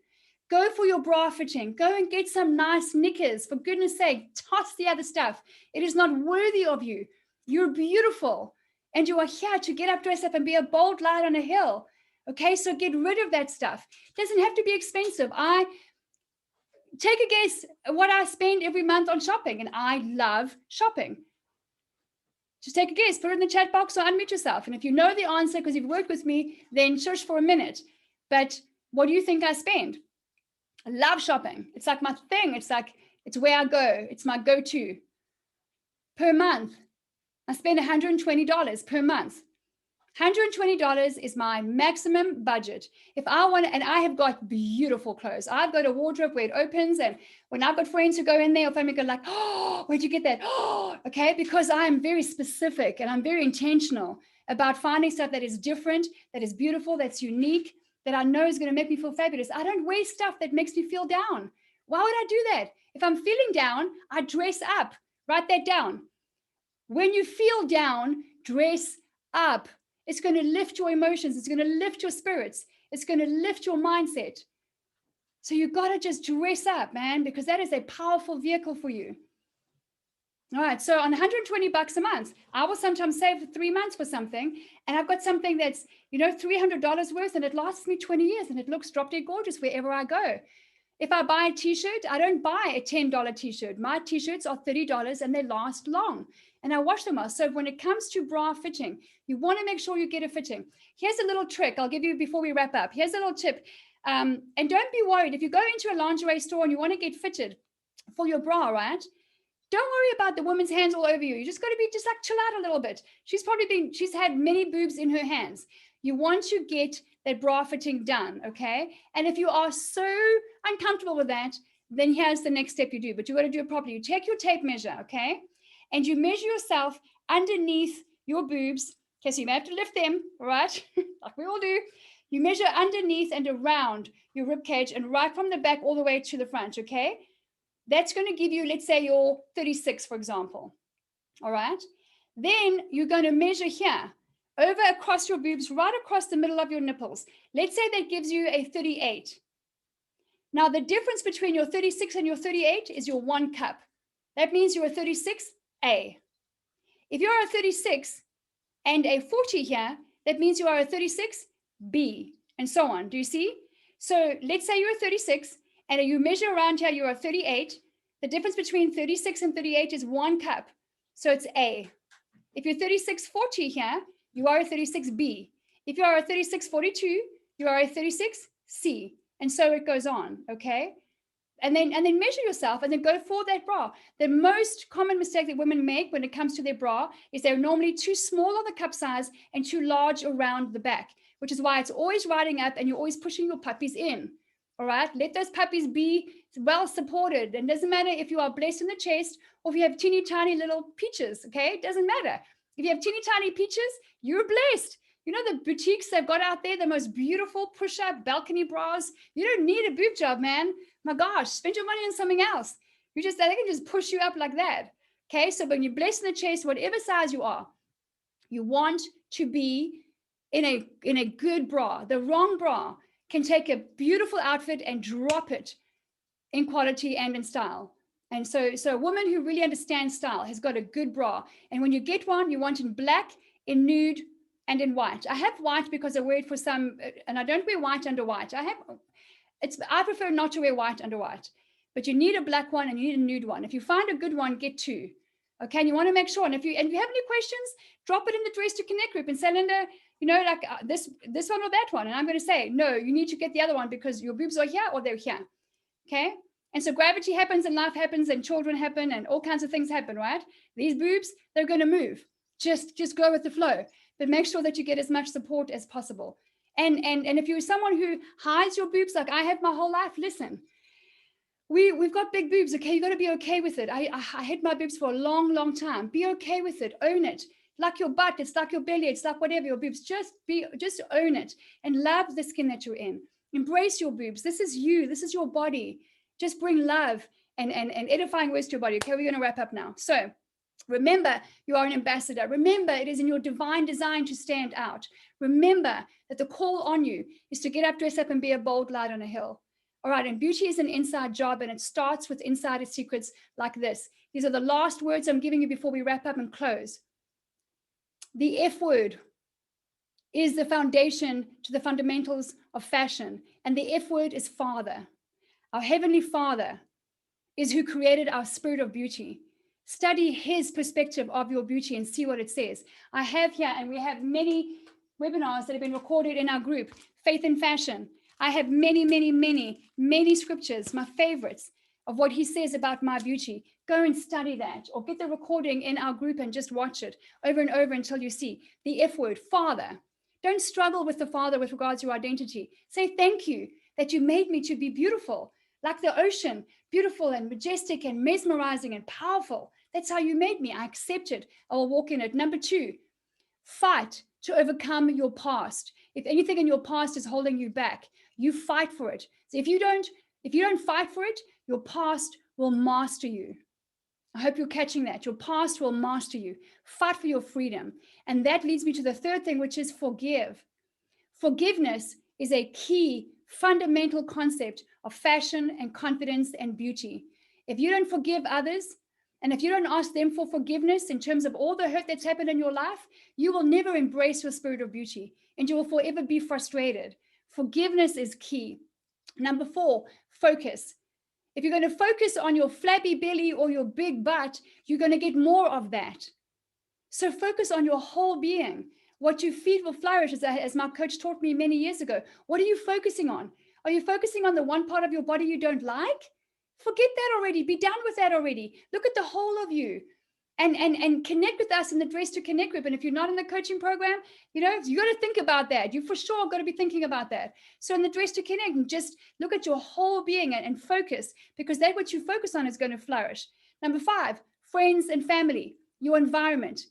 Go for your bra fitting. Go and get some nice knickers. For goodness sake, toss the other stuff. It is not worthy of you. You're beautiful. And you are here to get up, dress up, and be a bold light on a hill. Okay, so get rid of that stuff. It doesn't have to be expensive. Take a guess what I spend every month on shopping, and I love shopping. Just take a guess, put it in the chat box or unmute yourself. And if you know the answer because you've worked with me, then shush for a minute. But what do you think I spend? I love shopping. It's like my thing. It's where I go. It's my go-to. Per month, I spend $120 per month. $120 is my maximum budget. If I want, and I have got beautiful clothes. I've got a wardrobe where it opens, and when I've got friends who go in there, or family go like, oh, where'd you get that? Oh, okay, because I'm very specific and I'm very intentional about finding stuff that is different, that is beautiful, that's unique, that I know is going to make me feel fabulous. I don't wear stuff that makes me feel down. Why would I do that? If I'm feeling down, I dress up. Write that down. When you feel down, dress up. It's going to lift your emotions. It's going to lift your spirits. It's going to lift your mindset. So you got to just dress up, man, because that is a powerful vehicle for you. All right. So on $120 a month, I will sometimes save for 3 months for something. And I've got something that's, $300 worth, and it lasts me 20 years, and it looks drop dead gorgeous wherever I go. If I buy a t-shirt, I don't buy a $10 t-shirt. My t-shirts are $30 and they last long. And I wash them all. So when it comes to bra fitting, you want to make sure you get a fitting. Here's a little trick I'll give you before we wrap up. Here's a little tip. And don't be worried. If you go into a lingerie store and you want to get fitted for your bra, right? Don't worry about the woman's hands all over you. You just got to be just like chill out a little bit. She's had many boobs in her hands. You want to get that bra fitting done, okay? And if you are so uncomfortable with that, then here's the next step you do. But you got to do it properly. You take your tape measure, okay? And you measure yourself underneath your boobs. Okay, so you may have to lift them, all right? Like we all do. You measure underneath and around your rib cage and right from the back all the way to the front, okay? That's going to give you, let's say you're 36, for example, all right? Then you're going to measure here, over across your boobs, right across the middle of your nipples. Let's say that gives you a 38. Now, the difference between your 36 and your 38 is your 1 cup. That means you're a 36A. If you're a 36 and a 40 here, that means you are a 36B, and so on. Do you see? So let's say you're a 36, and you measure around here, you're a 38. The difference between 36 and 38 is 1 cup. So it's A. If you're 3640 here, you are a 36B. If you are a 3642, you are a 36C. And so it goes on, okay? And then measure yourself and then go for that bra. The most common mistake that women make when it comes to their bra is they're normally too small on the cup size and too large around the back, which is why it's always riding up and you're always pushing your puppies in. All right, let those puppies be well supported. And it doesn't matter if you are blessed in the chest or if you have teeny tiny little peaches, okay? It doesn't matter. If you have teeny tiny peaches, you're blessed. You know the boutiques they've got out there, the most beautiful push-up balcony bras. You don't need a boob job, man. My gosh, spend your money on something else. They can just push you up like that. Okay, so when you're blessed in the chest, whatever size you are, you want to be in a good bra. The wrong bra can take a beautiful outfit and drop it in quality and in style. And so a woman who really understands style has got a good bra. And when you get one, you want in black, in nude, and in white. I have white because I wear it for some, and I don't wear white under white. I prefer not to wear white under white, but you need a black one and you need a nude one. If you find a good one, get 2. Okay, and you want to make sure. And if you have any questions, drop it in the Dress to Connect group and say, Linda, this one or that one. And I'm going to say, no, you need to get the other one because your boobs are here or they're here. Okay. And so gravity happens and life happens and children happen and all kinds of things happen, right? These boobs, they're going to move. Just go with the flow, but make sure that you get as much support as possible. And if you're someone who hides your boobs, like I have my whole life, listen, We've got big boobs. Okay, you got to be okay with it. I hid my boobs for a long, long time. Be okay with it. Own it. Like your butt, it's like your belly, it's like whatever your boobs. Just own it and love the skin that you're in. Embrace your boobs. This is you. This is your body. Just bring love and edifying words to your body. Okay, we're going to wrap up now. So remember, you are an ambassador. Remember, it is in your divine design to stand out. Remember that the call on you is to get up, dress up, and be a bold light on a hill. All right, and beauty is an inside job, and it starts with insider secrets like this. These are the last words I'm giving you before we wrap up and close. The F word is the foundation to the fundamentals of fashion, and the F word is Father. Our Heavenly Father is who created our spirit of beauty. Study his perspective of your beauty and see what it says. I have here, and we have many webinars that have been recorded in our group, Faith in Fashion. I have many scriptures, my favorites, of what he says about my beauty. Go and study that, or get the recording in our group and just watch it over and over until you see the F word, Father. Don't struggle with the Father with regards to your identity. Say thank you that you made me to be beautiful, like the ocean, beautiful and majestic and mesmerizing and powerful. That's how you made me. I accept it. I will walk in it. Number 2, fight to overcome your past. If anything in your past is holding you back, you fight for it. So if you don't fight for it, your past will master you. I hope you're catching that. Your past will master you. Fight for your freedom. And that leads me to the third thing, which is forgive. Forgiveness is a key fundamental concept of fashion and confidence and beauty. If you don't forgive others, and if you don't ask them for forgiveness in terms of all the hurt that's happened in your life, you will never embrace your spirit of beauty, and you will forever be frustrated. Forgiveness is key. Number 4, focus. If you're going to focus on your flabby belly or your big butt, you're going to get more of that. So focus on your whole being. What you feed will flourish, as my coach taught me many years ago. What are you focusing on? Are you focusing on the one part of your body you don't like? Forget that already. Be done with that already. Look at the whole of you. And connect with us in the Dress to Connect group. And if you're not in the coaching program, you got to think about that. You for sure got to be thinking about that. So in the Dress to Connect, just look at your whole being and focus, because that what you focus on is going to flourish. Number 5, friends and family, your environment.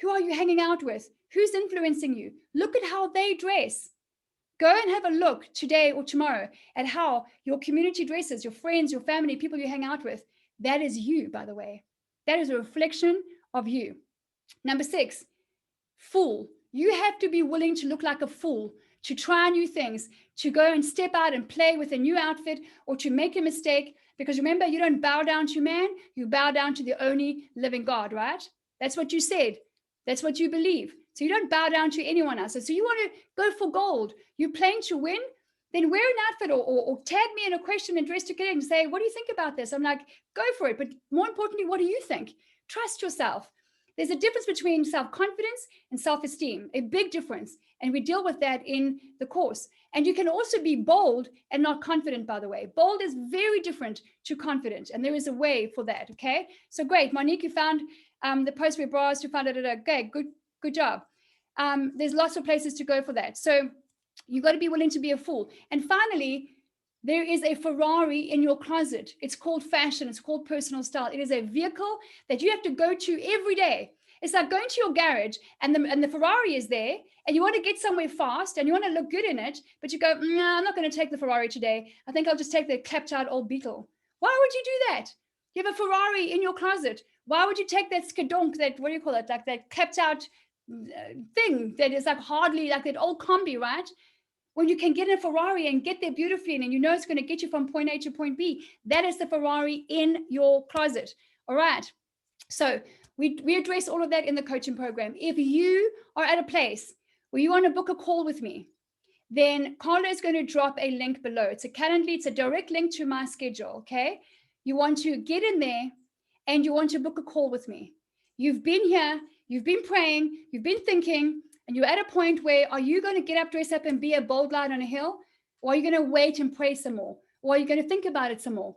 Who are you hanging out with? Who's influencing you? Look at how they dress. Go and have a look today or tomorrow at how your community dresses, your friends, your family, people you hang out with. That is you, by the way. That is a reflection of you. Number 6, fool. You have to be willing to look like a fool, to try new things, to go and step out and play with a new outfit, or to make a mistake. Because remember, you don't bow down to man, you bow down to the only living God, right? That's what you said. That's what you believe. So you don't bow down to anyone else. So you want to go for gold. You're playing to win. Then wear an outfit or tag me in a question and Dress to Connect and say, what do you think about this? I'm like, go for it. But more importantly, what do you think? Trust yourself. There's a difference between self-confidence and self-esteem, a big difference. And we deal with that in the course. And you can also be bold and not confident, by the way. Bold is very different to confident. And there is a way for that, okay? So great. Monique, you found the post-wear bras, you found it. Okay, good job. There's lots of places to go for that. So you got to be willing to be a fool. And finally, there is a Ferrari in your closet. It's called fashion. It's called personal style. It is a vehicle that you have to go to every day. It's like going to your garage and the Ferrari is there and you want to get somewhere fast and you want to look good in it, but you go, no, I'm not going to take the Ferrari today. I think I'll just take the clapped out old Beetle. Why would you do that? You have a Ferrari in your closet. Why would you take that skadonk, that, what do you call it? Like that clapped out thing that is like hardly like that old combi, right? When you can get in a Ferrari and get there beautifully and you know it's going to get you from point A to point B. That is the Ferrari in your closet. All right. So we address all of that in the coaching program. If you are at a place where you want to book a call with me, then Carla is going to drop a link below. It's a Calendly. It's a direct link to my schedule. Okay. You want to get in there and you want to book a call with me. You've been here, you've been praying, you've been thinking, and you're at a point where are you going to get up, dress up, and be a bold light on a hill? Or are you going to wait and pray some more? Or are you going to think about it some more?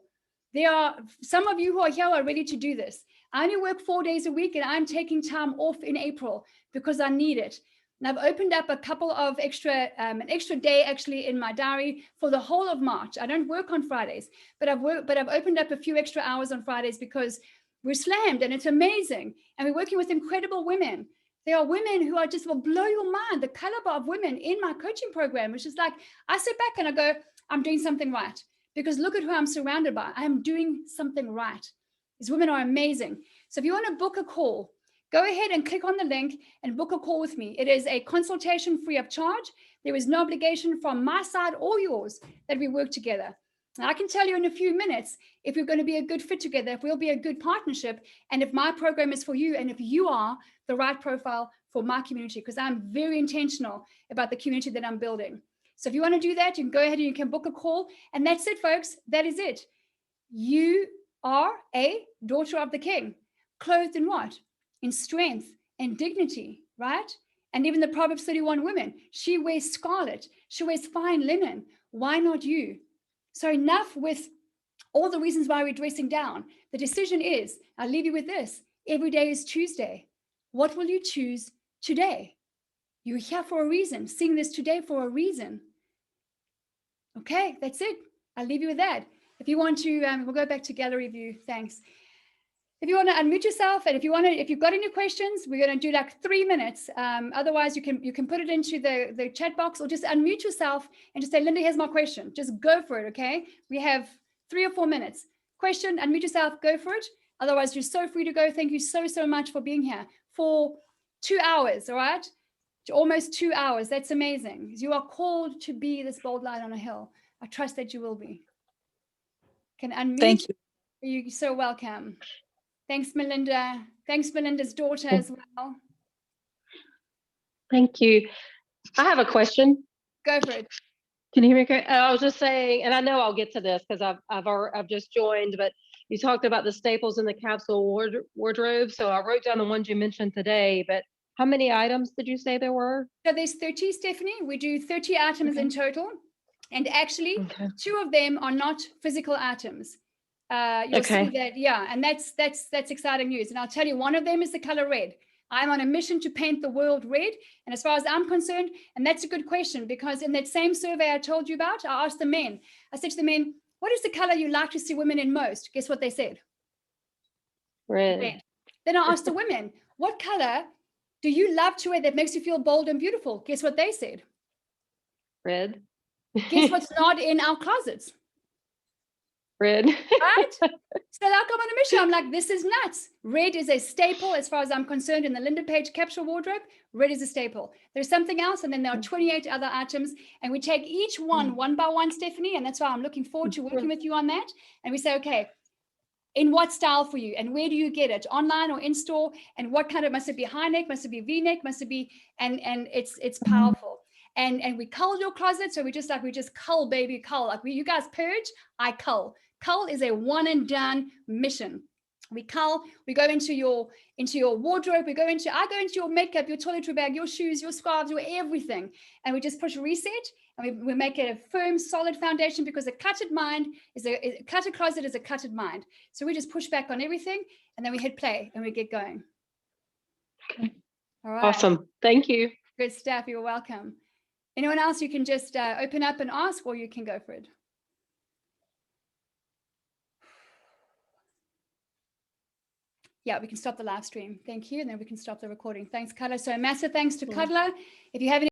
There are some of you who are here are ready to do this. I only work 4 days a week, and I'm taking time off in April because I need it. And I've opened up a couple of an extra day actually in my diary for the whole of March. I don't work on Fridays, but I've opened up a few extra hours on Fridays because we're slammed and it's amazing. And we're working with incredible women. There are women who are just will blow your mind, the caliber of women in my coaching program, which is like, I sit back and I go, I'm doing something right. Because look at who I'm surrounded by. I am doing something right. These women are amazing. So if you want to book a call, go ahead and click on the link and book a call with me. It is a consultation free of charge. There is no obligation from my side or yours that we work together. And I can tell you in a few minutes if we're going to be a good fit together, if we'll be a good partnership, and if my program is for you, and if you are the right profile for my community, because I'm very intentional about the community that I'm building. So if you want to do that, you can go ahead and you can book a call. And that's it, folks. That is it. You are a daughter of the King, clothed in what? In strength and dignity, right? And even the Proverbs 31 women, she wears scarlet, she wears fine linen. Why not you? So enough with all the reasons why we're dressing down. The decision is, I'll leave you with this. Every day is Tuesday. What will you choose today? You're here for a reason, seeing this today for a reason. Okay, that's it. I'll leave you with that. If you want to, we'll go back to gallery view. Thanks. If you want to unmute yourself, and if you've got any questions, we're going to do like 3 minutes. Otherwise, you can put it into the chat box, or just unmute yourself and just say, Linda, here's my question. Just go for it, okay? We have 3 or 4 minutes. Question, unmute yourself, go for it. Otherwise, you're so free to go. Thank you so, so much for being here for 2 hours, all right? Almost 2 hours. That's amazing. You are called to be this bold light on a hill. I trust that you will be. Can unmute. Thank you. You're so welcome. Thanks, Melinda. Thanks, Melinda's daughter as well. Thank you. I have a question. Go for it. Can you hear me? Okay? I was just saying, and I know I'll get to this because I've just joined, but you talked about the staples in the capsule wardrobe. So I wrote down the ones you mentioned today, but how many items did you say there were? So there's 30, Stephanie. We do 30 items in total. And actually, 2 of them are not physical items. You'll see that, yeah, and that's exciting news. And I'll tell you, one of them is the color red. I'm on a mission to paint the world red. And as far as I'm concerned, and that's a good question, because in that same survey I told you about, I asked the men, I said to the men, what is the color you like to see women in most? Guess what they said? Red. Then I asked the women, what color do you love to wear that makes you feel bold and beautiful? Guess what they said? Red. Guess what's not in our closets? Red. Right? So like I'm on a mission. I'm like, this is nuts. Red is a staple as far as I'm concerned in the LindaPaige Capsule Wardrobe. Red is a staple. There's something else, and then there are 28 other items, and we take each one by one, Stephanie, and that's why I'm looking forward to working with you on that. And we say, okay, in what style for you, and where do you get it, online or in store, and what kind of, must it be high neck, must it be V-neck, must it be, and it's powerful. And we cull your closet, so we just cull, baby, cull. Like you guys purge, I cull. Cull is a one and done mission. We cull, we go into your wardrobe, I go into your makeup, your toiletry bag, your shoes, your scarves, your everything. And we just push reset, and we make it a firm, solid foundation, because a cluttered closet is a cluttered mind. So we just push back on everything, and then we hit play and we get going. Okay. All right. Awesome. Thank you. Good stuff. You're welcome. Anyone else, you can just open up and ask, or you can go for it. Yeah, we can stop the live stream. Thank you. And then we can stop the recording. Thanks, Cuddler. So massive thanks to Cuddler. If you have any